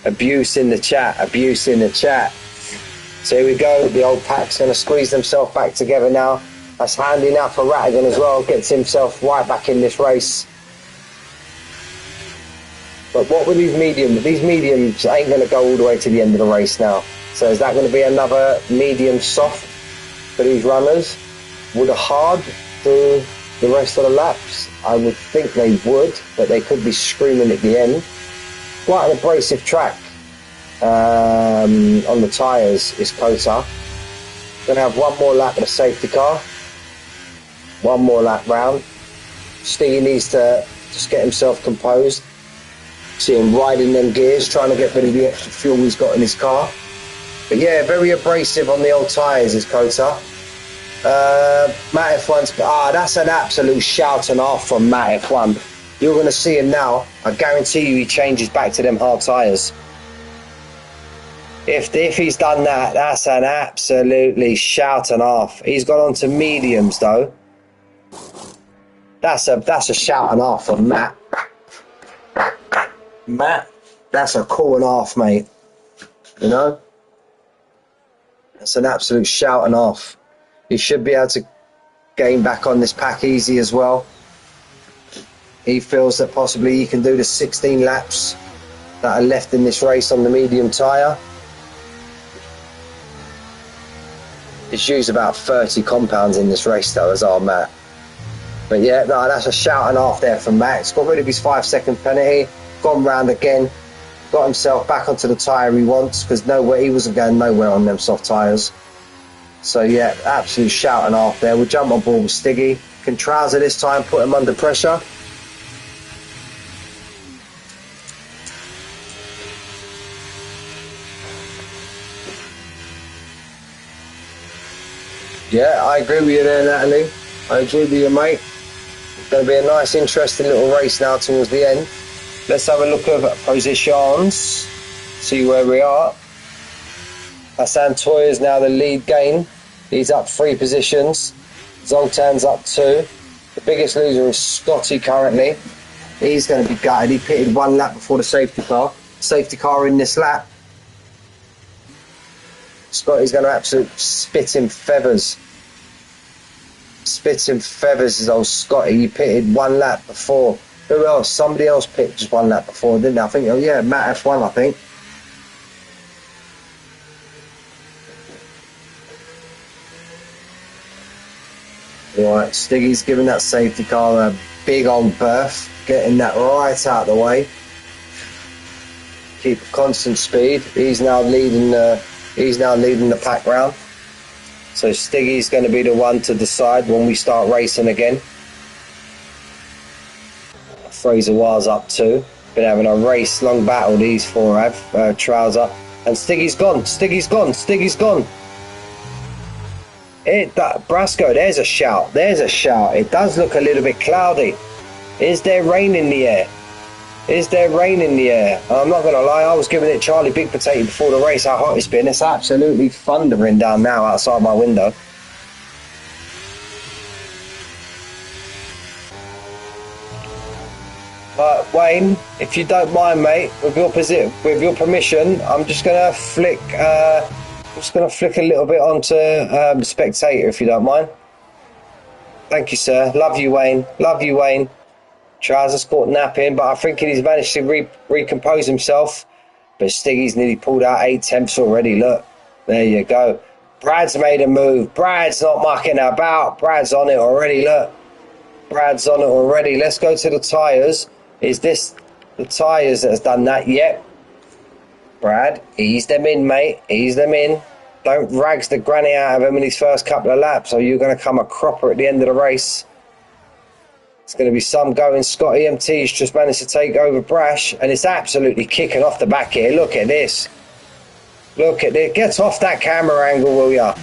Abuse in the chat, abuse in the chat. So here we go, the old pack's going to squeeze themselves back together now. That's handy now for Rattigan as well, gets himself right back in this race. But what with these mediums? These mediums ain't going to go all the way to the end of the race now. So is that going to be another medium soft for these runners? Would a hard do the rest of the laps? I would think they would, but they could be screaming at the end. Quite an abrasive track on the tyres is COTA. Going to have one more lap of the safety car. One more lap round. Steve needs to just get himself composed. See him riding them gears, trying to get rid of the extra fuel he's got in his car. But yeah, very abrasive on the old tyres is COTA. Matt F1's, that's an absolute shout and off from Matt F1. You're going to see him now. I guarantee you he changes back to them hard tyres. If he's done that, that's an absolutely shout and off. He's gone on to mediums though. That's a shout and off from Matt. Matt, that's a cool and off, mate. You know? That's an absolute shout and off. He should be able to gain back on this pack easy as well. He feels that possibly he can do the 16 laps that are left in this race on the medium tyre. He's used about 30 compounds in this race though, as our Matt. But yeah, no, that's a shout and off there from Matt. He's got rid of his 5-second penalty, gone round again, got himself back onto the tyre he wants, because he wasn't going nowhere on them soft tyres. So yeah, absolute shout and off there. We'll jump on board with Stiggy. Can Trouser this time, put him under pressure. Yeah, I agree with you there, Natalie. I agree with you, mate. It's going to be a nice, interesting little race now towards the end. Let's have a look at positions, see where we are. Hassan Toy is now the lead gain. He's up 3 positions. Zoltan's up 2. The biggest loser is Scotty currently. He's going to be gutted. He pitted 1 lap before the safety car. Safety car in this lap. Scotty's going to absolutely spit in feathers. Spit in feathers is old Scotty. He pitted 1 lap before. Who else? Somebody else pitted just 1 lap before, didn't they? I think, oh yeah, Matt F1, I think. Right, Stiggy's giving that safety car a big old berth, getting that right out of the way. Keep constant speed. He's now leading the pack round. So Stiggy's going to be the one to decide when we start racing again. Fraser Wire's up 2. Been having a race, long battle these 4 have. Trials up. And Stiggy's gone. Stiggy's gone. Stiggy's gone. Brasco, there's a shout. There's a shout. It does look a little bit cloudy. Is there rain in the air? Is there rain in the air? I'm not going to lie, I was giving it Charlie Big Potato before the race how hot it's been. It's absolutely thundering down now outside my window. But Wayne, if you don't mind, mate, with your permission, I'm just going to flick a little bit onto spectator, if you don't mind. Thank you, sir. Love you, Wayne. Love you, Wayne. Trousers caught napping, but I think he's managed to recompose himself. But Stiggy's nearly pulled out 8/10 already. Look, there you go. Brad's made a move. Brad's not mucking about. Brad's on it already. Look, Brad's on it already. Let's go to the tyres. Is this the tyres that has done that? Yep. Brad, ease them in, mate. Ease them in. Don't rags the granny out of him in his first couple of laps, or you're going to come a cropper at the end of the race. It's going to be some going. Scotty MT's just managed to take over Brash, and it's absolutely kicking off the back here. Look at this. Look at this. Get off that camera angle, will ya?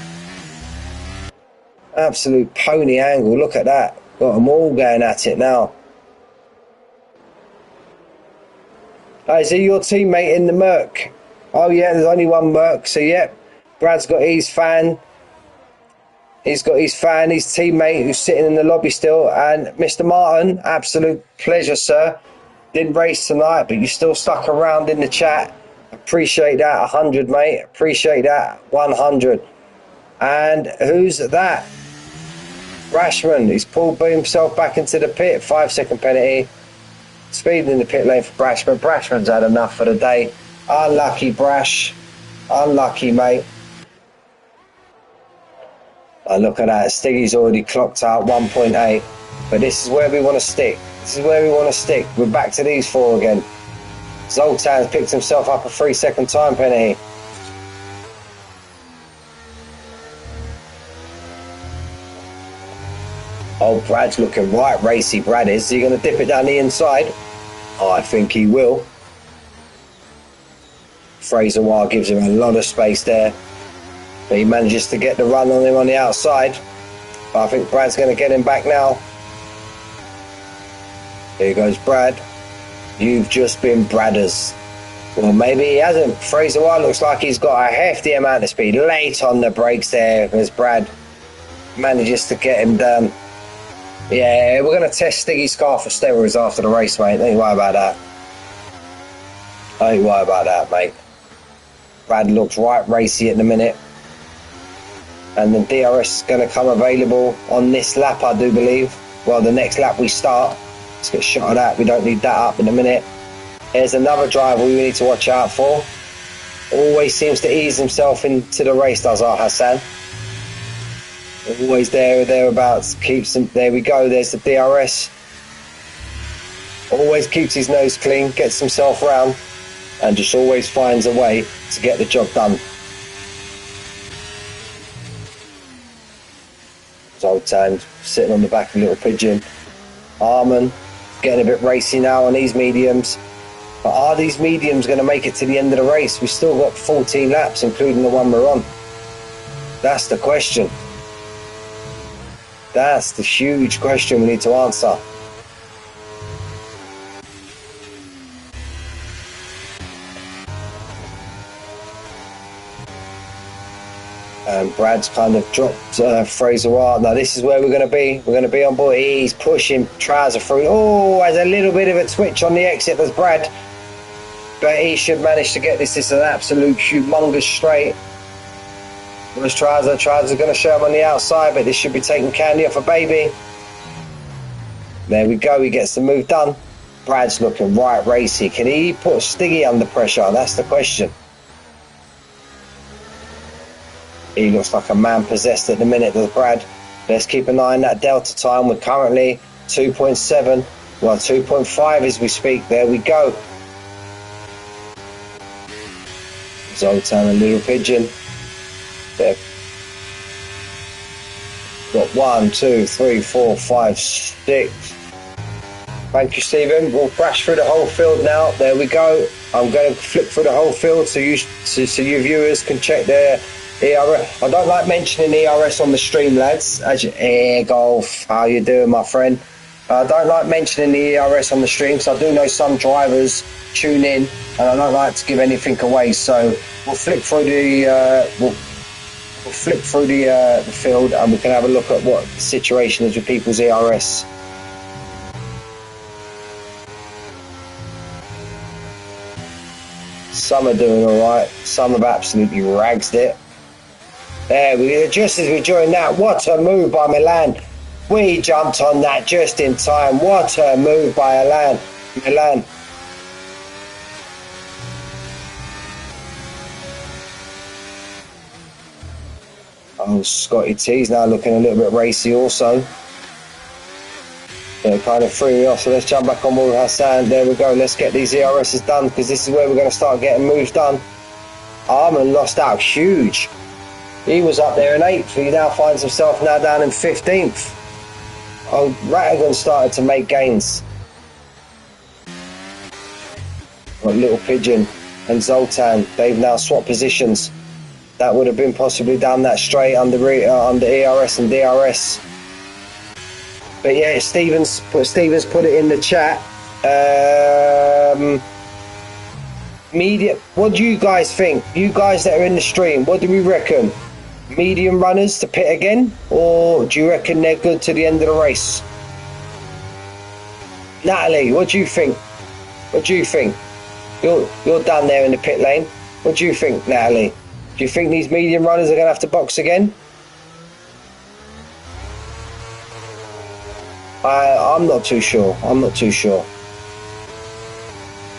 Absolute pony angle. Look at that. Got them all going at it now. Oh, is he your teammate in the Merc? Oh yeah, there's only one Merc, so yeah. Brad's got his fan. He's got his fan, his teammate who's sitting in the lobby still. And Mr. Martin, absolute pleasure, sir. Didn't race tonight, but you still stuck around in the chat. Appreciate that, 100, mate. Appreciate that, 100. And who's that? Brashman. He's pulled himself back into the pit. 5-second penalty. Speeding in the pit lane for Brashman. Brashman's had enough for the day. Unlucky, Brash. Unlucky, mate. Oh, look at that. Stiggy's already clocked out 1.8. But this is where we want to stick. This is where we want to stick. We're back to these 4 again. Zoltan's picked himself up a 3-second time penalty. Oh, Brad's looking right racy, Brad is. Is he going to dip it down the inside? Oh, I think he will. Fraser Wire gives him a lot of space there. But he manages to get the run on him on the outside. But I think Brad's going to get him back now. Here goes Brad. You've just been Bradders. Well, maybe he hasn't. Fraser Wire looks like he's got a hefty amount of speed. Late on the brakes there as Brad manages to get him down. Yeah, we're going to test Stiggy's car for steroids after the race, mate. Don't you worry about that. Don't you worry about that, mate. Brad looks right racy at the minute. And the DRS is going to come available on this lap, I do believe. Well, the next lap we start. Let's get shot of that. We don't need that up in a minute. Here's another driver we need to watch out for. Always seems to ease himself into the race, does our Hassan. Always there or thereabouts. Keeps him. There we go. There's the DRS. Always keeps his nose clean. Gets himself round. And just always finds a way to get the job done. Zoltan sitting on the back of a little pigeon. Arman getting a bit racy now on these mediums. But are these mediums going to make it to the end of the race? We've still got 14 laps, including the one we're on. That's the question. That's the huge question we need to answer. Brad's kind of dropped Fraser. Now this is where we're going to be. We're going to be on board. He's pushing Trouser through. Oh, has a little bit of a twitch on the exit. There's Brad. But he should manage to get this. This is an absolute humongous straight. Where's Trouser? Trouser's going to show him on the outside, but this should be taking candy off a baby. There we go. He gets the move done. Brad's looking right racy. Can he put Stiggy under pressure? That's the question. He looks like a man possessed at the minute, does Brad. Let's keep an eye on that delta time. We're currently 2.7. Well, 2.5 as we speak. There we go. Zoltan and Little Pigeon. There. Got 1, 2, 3, 4, 5, 6. Thank you, Stephen. We'll crash through the whole field now. There we go. I'm going to flip through the whole field so you viewers can check their ERS. I don't like mentioning ERS on the stream, lads. As you air golf, how you doing, my friend? I don't like mentioning the ERS on the stream because I do know some drivers tune in, and I don't like to give anything away. So we'll flip through the we'll flip through the field, and we can have a look at what the situation is with people's ERS. Some are doing all right. Some have absolutely ragsed it. There we just as we joined that. What a move by Milan. We jumped on that just in time. What a move by Milan. Oh, Scotty T's now looking a little bit racy also. They're kind of threw me off, so let's jump back on board with Hassan. There we go. Let's get these ERSs done because this is where we're going to start getting moves done. Arman lost out huge. He was up there in 8th. He now finds himself now down in 15th. Oh, Rattigan started to make gains. Got Little Pigeon and Zoltan. They've now swapped positions. That would have been possibly down that straight under ERS and DRS. But yeah, Stevens put it in the chat. Media. What do you guys think? You guys that are in the stream, what do we reckon? Medium runners to pit again, or do you reckon they're good to the end of the race? Natalie, what do you think? What do you think? You're down there in the pit lane. What do you think, Natalie? Do you think these medium runners are going to have to box again? I'm not too sure.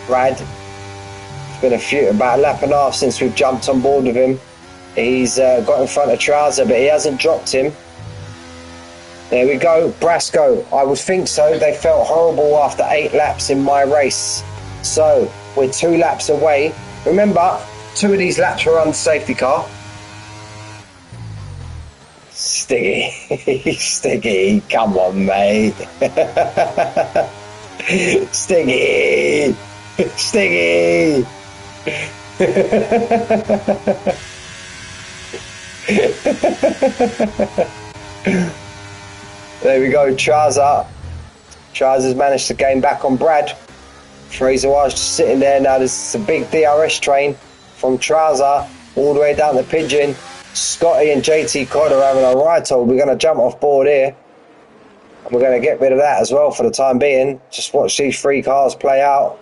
Brad, it's been about a lap and a half since we've jumped on board with him. He's got in front of Trouser, but he hasn't dropped him. There we go. Brasco, I would think so. They felt horrible after 8 laps in my race. So we're 2 laps away. Remember, 2 of these laps were on the safety car. Stiggy, come on, mate. Stiggy. There we go, Trouser. Trouser's managed to gain back on Brad. Fraser was just sitting there now. There's a big DRS train from Trouser all the way down to Pigeon. Scotty and JT COTA are having a ride. We're going to jump off board here, and we're going to get rid of that as well for the time being. Just watch these 3 cars play out.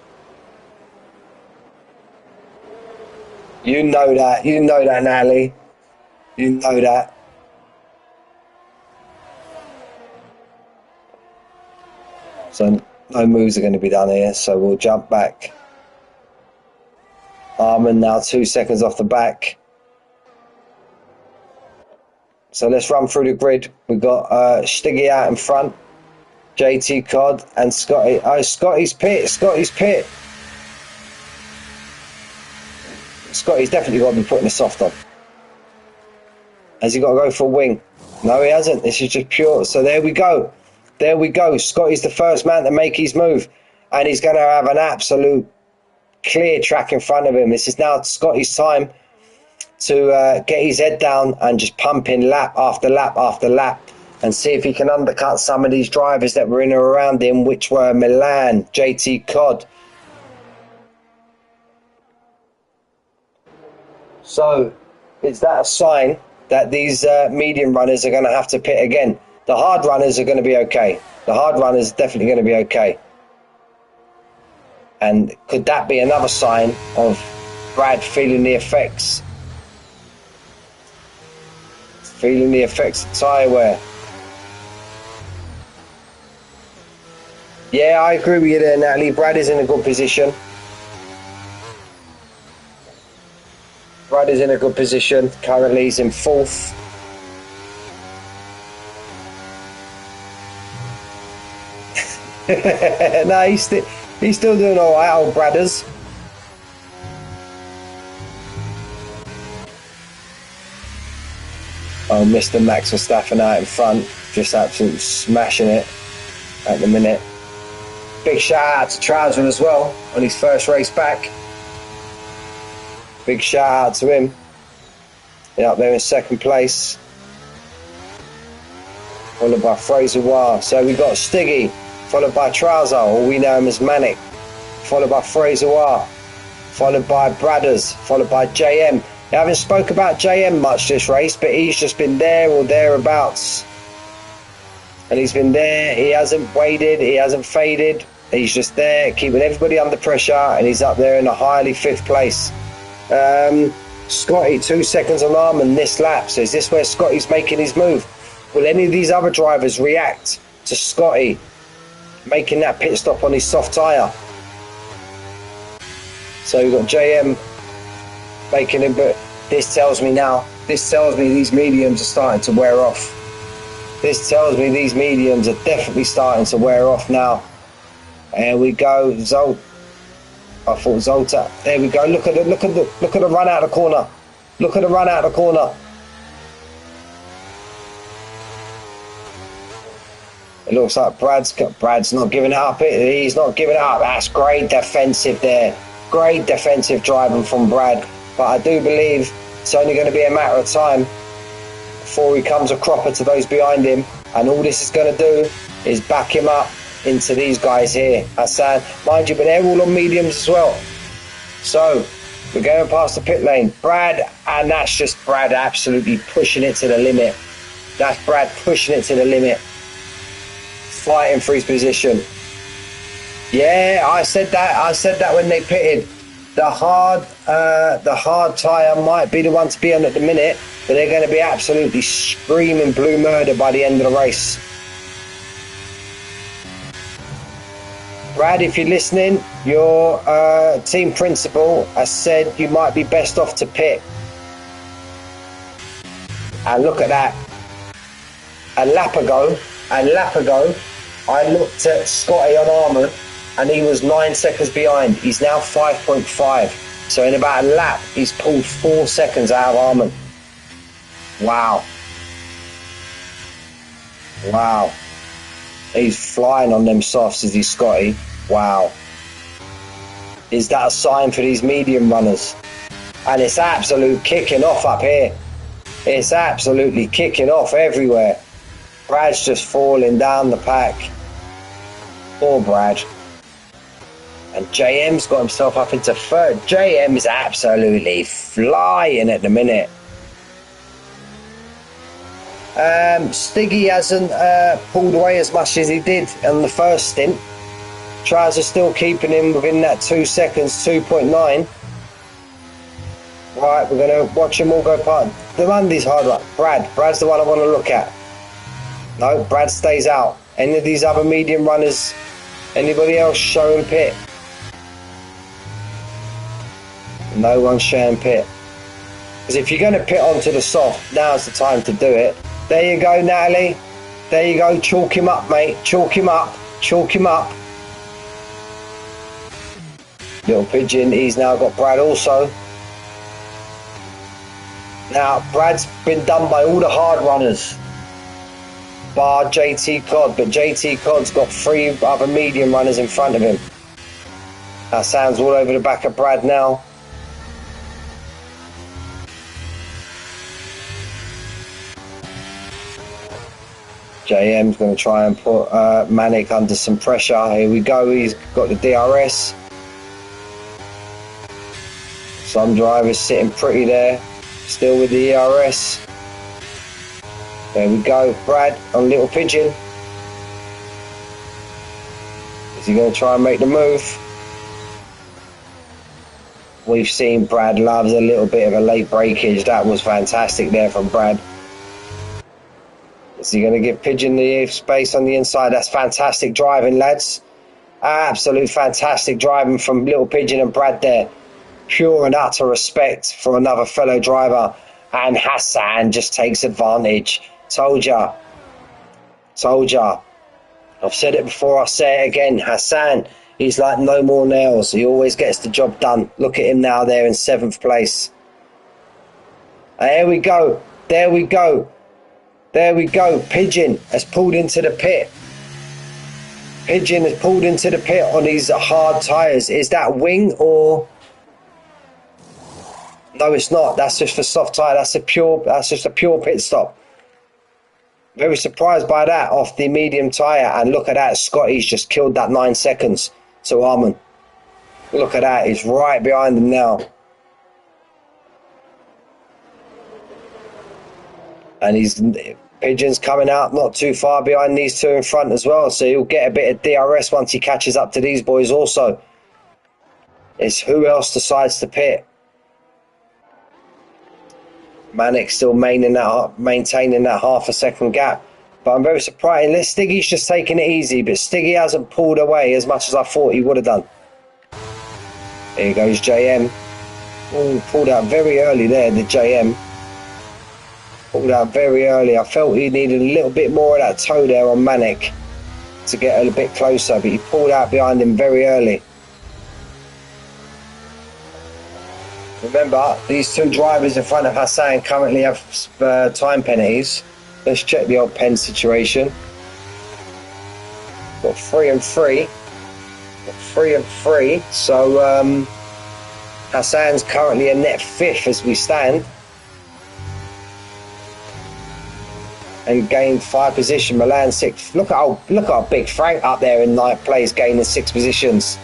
You know that, Natalie. You know that. So no moves are going to be done here, so we'll jump back. Arman now 2 seconds off the back. So let's run through the grid. We've got Stiggy out in front, JT Cod and Scotty. Oh, Scotty's pit. Scotty's definitely got to be putting the soft on. Has he got to go for a wing? No, he hasn't. This is just pure. So there we go. Scotty's the first man to make his move, and he's going to have an absolute clear track in front of him. This is now Scotty's time to get his head down and just pump in lap after lap after lap and see if he can undercut some of these drivers that were in or around him, which were Milan, JT Cod. So is that a sign that these medium runners are going to have to pit again. The hard runners are going to be okay. The hard runners are definitely going to be okay. And could that be another sign of Brad feeling the effects? Feeling the effects of tyre wear. Yeah, I agree with you there, Natalie. Brad is in a good position. Brad is in a good position. Currently he's in 4th. No, he's still doing all right, old Bradders. Oh, Mr. Max Verstappen out in front, just absolutely smashing it at the minute. Big shout out to Trouser as well on his first race back. Big shout out to him. He's up there in 2nd place. Followed by Fraser Wah. So we've got Stiggy, followed by Trouser, or we know him as Manic. Followed by Fraser Wah. Followed by Bradders. Followed by JM. I haven't spoke about JM much this race, but he's just been there or thereabouts. And he's been there. He hasn't waded. He hasn't faded. He's just there, keeping everybody under pressure, and he's up there in a highly 5th place. Scotty 2 seconds on Armand this lap. So is this where Scotty's making his move? Will any of these other drivers react to Scotty making that pit stop on his soft tyre? So we've got JM making him, but this tells me these mediums are starting to wear off. This tells me these mediums are definitely starting to wear off now. There we go, Zolt. I thought Zolta. There we go. Look at the run out of the corner. Look at the run out of the corner. It looks like Brad's not giving it up. He's not giving it up. That's great defensive there. Great defensive driving from Brad. But I do believe it's only going to be a matter of time before he comes a cropper to those behind him. And all this is going to do is back him up into these guys here. Hassan, mind you, but they're all on mediums as well. So we're going past the pit lane. Brad, and that's just Brad absolutely pushing it to the limit. That's Brad pushing it to the limit. Fighting for his position. Yeah, I said that when they pitted. The hard tyre might be the one to be on at the minute, but they're going to be absolutely screaming blue murder by the end of the race. Brad, if you're listening, your team principal has said you might be best off to pit. And look at that. A lap ago, I looked at Scotty on Armour and he was 9 seconds behind. He's now 5.5. So in about a lap, he's pulled 4 seconds out of Armour. Wow. Wow. He's flying on them softs, is he, Scotty? Wow. Is that a sign for these medium runners? And it's absolute kicking off up here. It's absolutely kicking off everywhere. Brad's just falling down the pack. Poor Brad. And JM's got himself up into 3rd. JM is absolutely flying at the minute. Stiggy hasn't pulled away as much as he did on the first stint. Trouser's still keeping him within that 2 seconds, 2.9. Right, we're going to watch them all go past. The Mundy's hard luck. Brad's the one I want to look at. No, Brad stays out. Any of these other medium runners, anybody else showing pit? No one's showing pit. Because if you're going to pit onto the soft, now's the time to do it. There you go, Natalie. There you go. Chalk him up, mate. Chalk him up. Chalk him up. Little Pigeon, he's now got Brad also. Now, Brad's been done by all the hard runners, bar JT Cod, but JT Cod's got 3 other medium runners in front of him. That sounds all over the back of Brad now. JM's going to try and put Manic under some pressure. Here we go, he's got the DRS. Some drivers sitting pretty there, still with the ERS. There we go, Brad on Little Pigeon. Is he going to try and make the move? We've seen Brad loves a little bit of a late breakage. That was fantastic there from Brad. Is he going to give Pigeon the space on the inside? That's fantastic driving, lads. Absolute fantastic driving from Little Pigeon and Brad there. Pure and utter respect for another fellow driver. And Hassan just takes advantage. Told ya. Told ya. I've said it before, I'll say it again. Hassan, he's like no more nails. He always gets the job done. Look at him now there in 7th place. There we go. There we go. There we go. Pigeon has pulled into the pit. Pigeon has pulled into the pit on these hard tyres. Is that wing or... No, it's not. That's just for soft tyre. That's just a pure pit stop. Very surprised by that off the medium tyre. And look at that. Scotty's just killed that 9 seconds to Armin. Look at that. He's right behind him now. And Pigeon's coming out not too far behind these two in front as well. So he'll get a bit of DRS once he catches up to these boys also. It's who else decides to pit. Manic still maintaining that half a second gap. But I'm very surprised. Stiggy's just taking it easy, but Stiggy hasn't pulled away as much as I thought he would have done. Here goes JM. Ooh, pulled out very early there, the JM. Pulled out very early. I felt he needed a little bit more of that toe there on Manic to get a bit closer, but he pulled out behind him very early. Remember, these two drivers in front of Hassan currently have time penalties. Let's check the old pen situation. Got 3 and 3. Got 3 and 3. So Hassan's currently a net 5th as we stand. And gained 5 position. Milan 6th. Look how big Frank up there in 9th place, gaining 6 positions.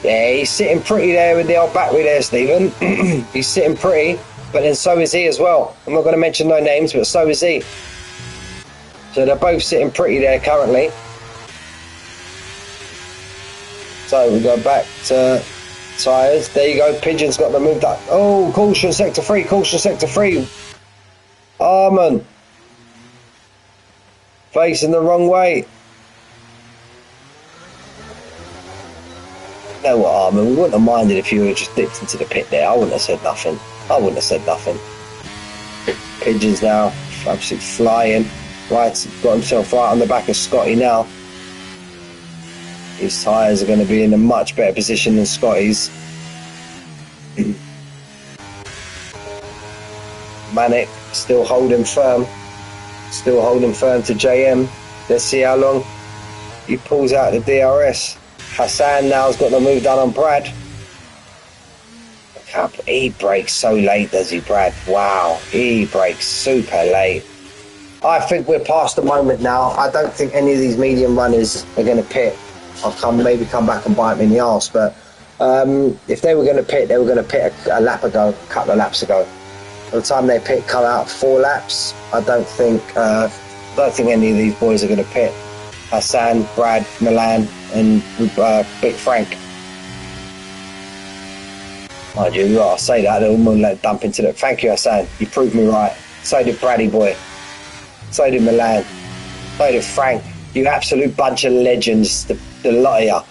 Yeah, he's sitting pretty there with the old battery there, Stephen. He's sitting pretty, but then so is he as well. I'm not going to mention no names, but so is he. So they're both sitting pretty there currently. So we go back to tyres. There you go. Pigeon's got the move up. Oh, caution, sector 3. Caution, sector 3. Armin. Facing the wrong way. You know what, Armin? We wouldn't have minded if you had just dipped into the pit there. I wouldn't have said nothing. I wouldn't have said nothing. Pigeon's now absolutely flying. Right, got himself right on the back of Scotty now. His tyres are going to be in a much better position than Scotty's. Manic still holding firm. Still holding firm to JM. Let's see how long he pulls out the DRS. Hassan now has got the move done on Brad. He brakes so late, does he, Brad? Wow, he brakes super late. I think we're past the moment now. I don't think any of these medium runners are going to pit. I'll maybe come back and bite me in the arse, but if they were going to pit, they were going to pit a lap ago, a couple of laps ago. By the time they pit, come out 4 laps. I don't think any of these boys are going to pit. Hassan, Brad, Milan, and Big Frank. Mind you, I'll say that, they'll let dump into it. Thank you, Hassan. You proved me right. So did Braddy boy. So did Milan. So did Frank. You absolute bunch of legends, the lot of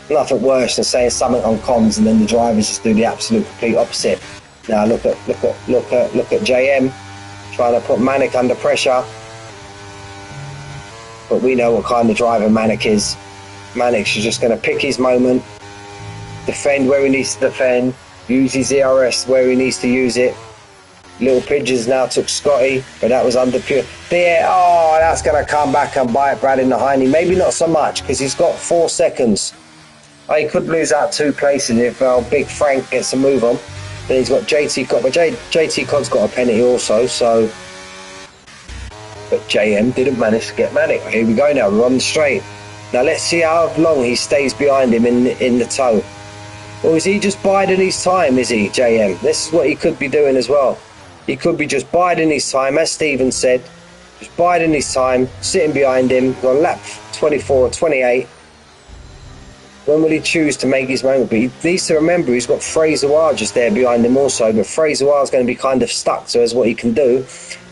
you. Nothing worse than saying something on comms and then the drivers just do the absolute complete opposite. Now look at JM trying to put Manic under pressure. But we know what kind of driver Manic is. Manic's just going to pick his moment, defend where he needs to defend, use his ERS where he needs to use it. Little Pigeons now took Scotty, but that was under pure. There, oh, that's going to come back and bite Brad in the hiney. Maybe not so much because he's got 4 seconds. Oh, he could lose out 2 places if Big Frank gets a move on. Then he's got JT Cod, but JT Cod's got a penalty also, so. But JM didn't manage to get Manic. Here we go now, we're on the straight. Now let's see how long he stays behind him in the toe. Or is he just biding his time, is he, JM? This is what he could be doing as well. He could be just biding his time, as Stephen said, just biding his time, sitting behind him, got lap 24 or 28. When will he choose to make his moment? But he needs to remember he's got Fraser Wire just there behind him also, but Fraser Wire's going to be kind of stuck to as what he can do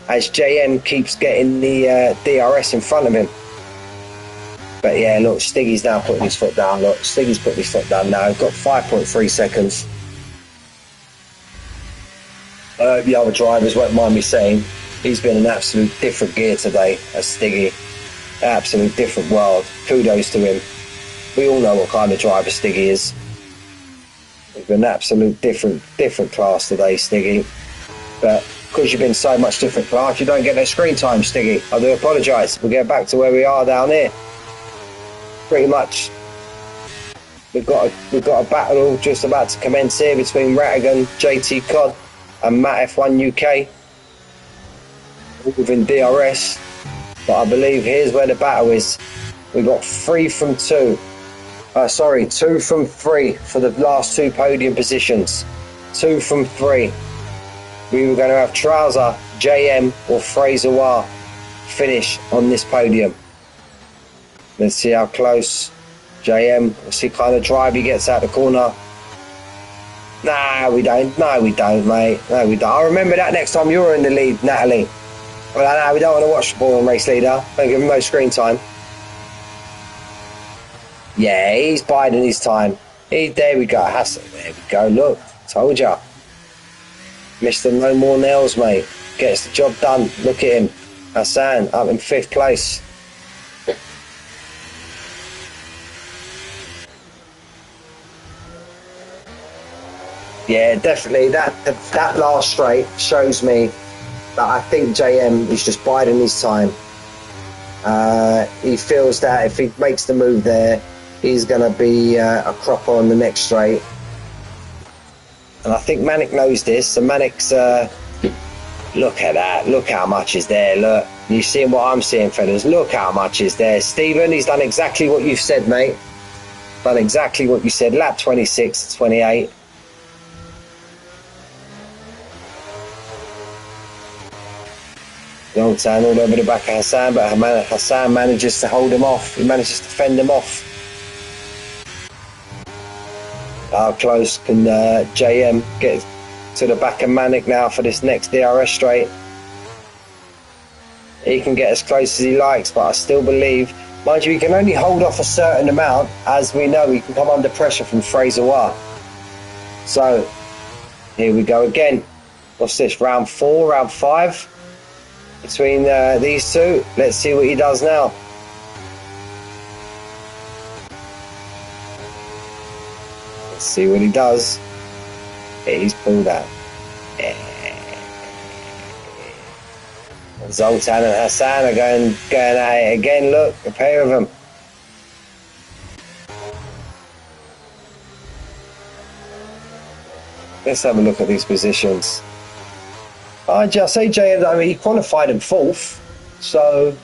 as JM keeps getting the DRS in front of him. But yeah, look, Stiggy's now putting his foot down. Look, Stiggy's putting his foot down now. Got 5.3 seconds. The other drivers won't mind me saying he's been an absolute different gear today as Stiggy. Absolute different world. Kudos to him. We all know what kind of driver Stiggy is. He's been an absolute different class today, Stiggy. But because you've been so much different class, you don't get that screen time, Stiggy. I do apologise. We'll get back to where we are down here. Pretty much, we've got a battle just about to commence here between Rattigan, JT Cod, and Matt F1 UK, all within DRS. But I believe here's where the battle is. We've got 2 from 3 for the last 2 podium positions. 2 from 3. We were going to have Trouser, JM, or Fraser Wire finish on this podium. Let's see how close JM, let's see what kind of drive he gets out the corner. Nah, we don't. No, we don't, mate. No, we don't. I'll remember that next time you're in the lead, Natalie. Well, no, we don't want to watch the ball and race leader. Don't give him no screen time. Yeah, he's biding his time. There we go. There we go. Look, told ya. Mr. No More Nails, mate. Gets the job done. Look at him. Hassan up in 5th place. Yeah, definitely. That last straight shows me that I think JM is just biding his time. He feels that if he makes the move there, he's going to be a cropper on the next straight. And I think Manic knows this. So Manic's, look at that. Look how much is there. Look, you seeing what I'm seeing, fellas. Look how much is there. Stephen, he's done exactly what you've said, mate. Done exactly what you said. Lap 26 to 28. Zoltan all over the back of Hassan, but Hassan manages to hold him off. He manages to fend him off. How close can JM get to the back of Manic now for this next DRS straight? He can get as close as he likes, but I still believe, mind you, he can only hold off a certain amount. As we know, he can come under pressure from Fraser Wire. So here we go again. What's this, round 4, round 5 between these two? Let's see what he does now. Let's see what he does. Yeah, he's pulled out. Yeah. Zoltan and Hassan are going at it again. Look, a pair of them. Let's have a look at these positions. I just say JM, I mean, he qualified in 4th, so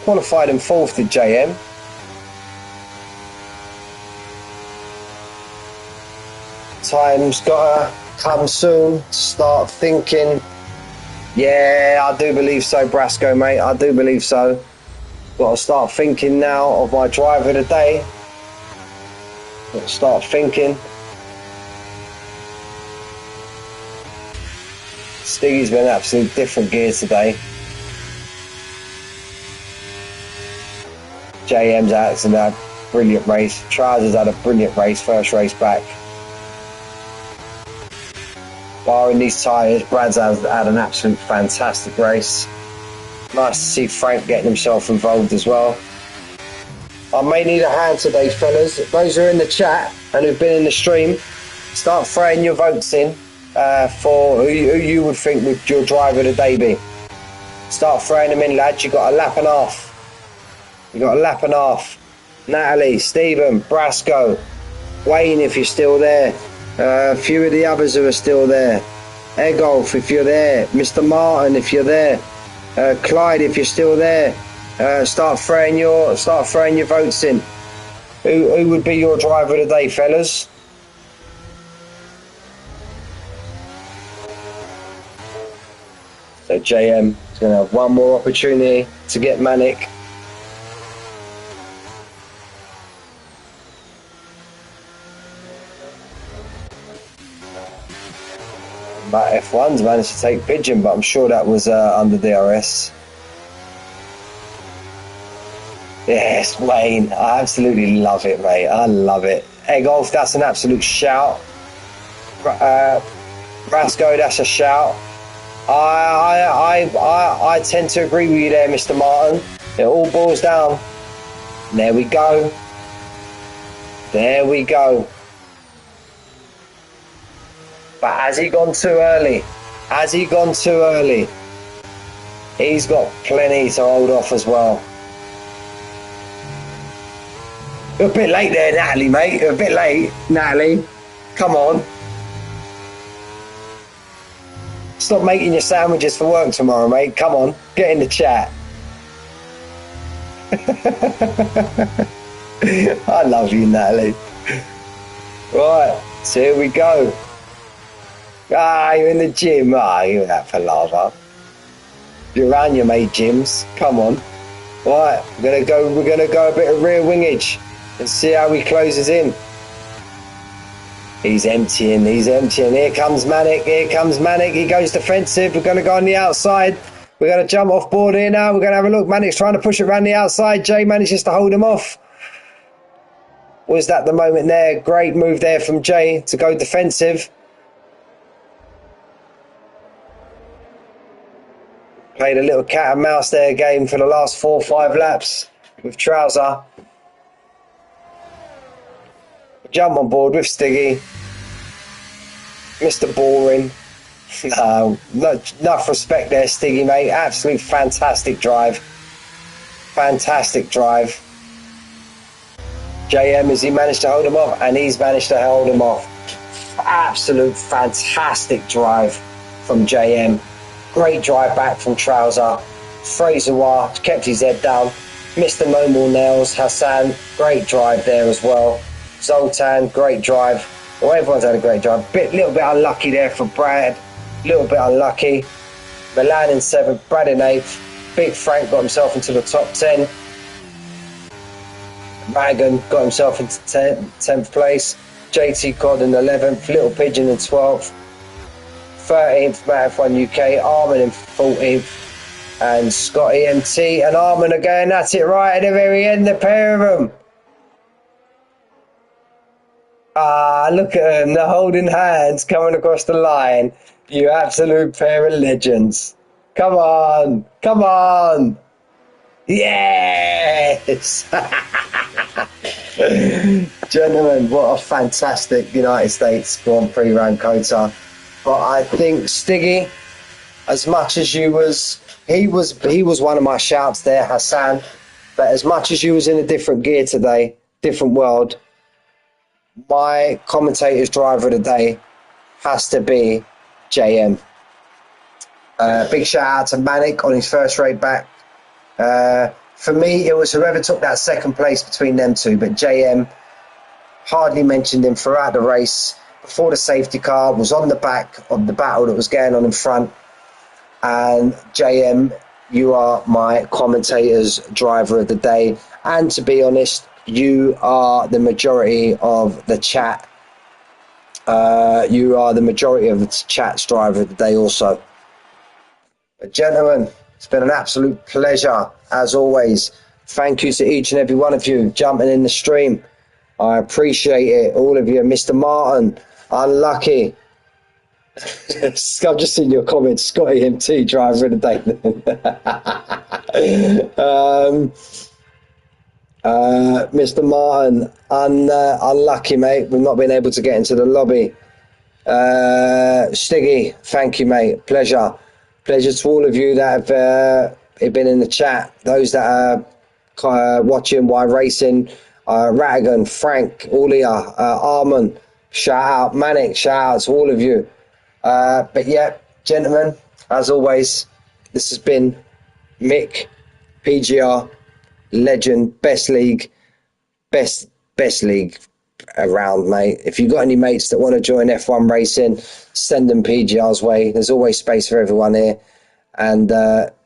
qualified in 4th did JM. Time's gotta come soon. Start thinking. Yeah, I do believe so, Brasco, mate. I do believe so. Got to start thinking now of my driver of the day. Got to start thinking. Stiggy's been an absolute different gear today. JM's had a brilliant race. Trousers had a brilliant race, first race back. Barring these tyres, Brad's had an absolute fantastic race. Nice to see Frank getting himself involved as well. I may need a hand today, fellas. Those who are in the chat and who've been in the stream, start throwing your votes in for who you would think would your driver of the day be. Start throwing them in, lads. You've got a lap and a half. You've got a lap and a half. Natalie, Stephen, Brasco, Wayne, if you're still there. A few of the others who are still there. Egolf, if you're there. Mr. Martin, if you're there. Clyde, if you're still there. Start throwing your votes in. Who would be your driver of the day, fellas? So JM is going to have one more opportunity to get Manic. But F1's managed to take Pigeon, but I'm sure that was under DRS. Yes, Wayne, I absolutely love it, mate. I love it. Egolf, that's an absolute shout. Rasco, that's a shout. I tend to agree with you there, Mr. Martin. It all boils down. There we go. There we go. But has he gone too early? Has he gone too early? He's got plenty to hold off as well. You're a bit late there, Natalie, mate. You're a bit late, Natalie. Come on. Stop making your sandwiches for work tomorrow, mate. Come on, get in the chat. I love you, Natalie. Right, so here we go. Ah, you're in the gym. Ah, you're that palaver. You're around your mate gyms. Come on. Right, we're gonna go a bit of rear wingage and see how he closes in. He's emptying. Here comes Manic, he goes defensive. We're gonna go on the outside. We're gonna jump off board here now. We're gonna have a look. Manic's trying to push it around the outside. Jay manages to hold him off. Was that the moment there? Great move there from Jay to go defensive. Played a little cat and mouse there game for the last 4 or 5 laps with Trouser. Jump on board with Stiggy. Mr. Boring. No, enough respect there, Stiggy, mate. Absolute fantastic drive. Fantastic drive. JM, has he managed to hold him off? And he's managed to hold him off. Absolute fantastic drive from JM. Great drive back from Trouser. Fraser Wah kept his head down. Mr. No More Nails, Hassan, great drive there as well. Zoltan, great drive. Well, everyone's had a great drive. Little bit unlucky there for Brad. Little bit unlucky. Milan in 7th, Brad in 8th. Big Frank got himself into the top 10. Ragan got himself into 10th place. JT Cod in 11th. Little Pigeon in 12th. 13th, Matt F1 UK. Armin in 14th. And Scotty MT and Armin are going at it right at the very end, the pair of them. Ah, look at them. They're holding hands coming across the line. You absolute pair of legends. Come on. Come on. Yes. Gentlemen, what a fantastic United States Grand Prix round COTA. But I think Stiggy, as much as he was one of my shouts there, Hassan. But as much as you was in a different gear today, different world, my commentator's driver of the day has to be JM. Big shout out to Manic on his first race back. For me, it was whoever took that second place between them two, but JM, hardly mentioned him throughout the race. Before the safety car, was on the back of the battle that was going on in front. And JM, you are my commentator's driver of the day. And to be honest, you are the majority of the chat. You are the majority of the chat's driver of the day also. But gentlemen, it's been an absolute pleasure, as always. Thank you to each and every one of you jumping in the stream. I appreciate it, all of you. Mr. Martin, unlucky. I've just seen your comments, Scotty MT, driver of the day. Mr. Martin, unlucky, mate. We've not been able to get into the lobby. Stiggy, thank you, mate. Pleasure to all of you that have been in the chat. Those that are watching while racing. Ratigan, Frank, Aulia, Armin, shout out. Manic, shout out to all of you. But yeah, gentlemen, as always, this has been Mick, PGR, legend, best league, best best league around, mate. If you've got any mates that want to join F1 racing, send them PGR's way. There's always space for everyone here. And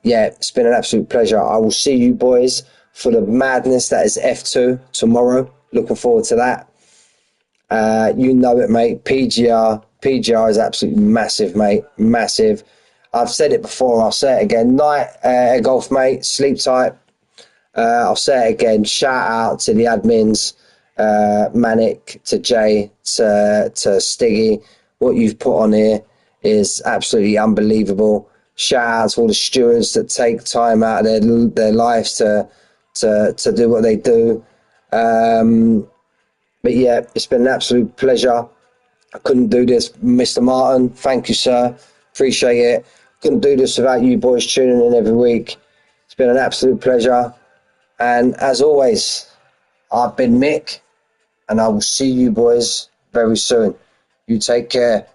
yeah, it's been an absolute pleasure. I will see you boys for the madness that is F2 tomorrow. Looking forward to that. You know it, mate. PGR is absolutely massive, mate. Massive. I've said it before. I'll say it again. Night air golf, mate. Sleep tight. I'll say it again. Shout out to the admins, Manic, to Jay, to Stiggy. What you've put on here is absolutely unbelievable. Shout out to all the stewards that take time out of their lives to do what they do. But yeah, it's been an absolute pleasure. I couldn't do this, Mr. Martin. Thank you, sir. Appreciate it. Couldn't do this without you boys tuning in every week. It's been an absolute pleasure. And as always, I've been Mick, and I will see you boys very soon. You take care.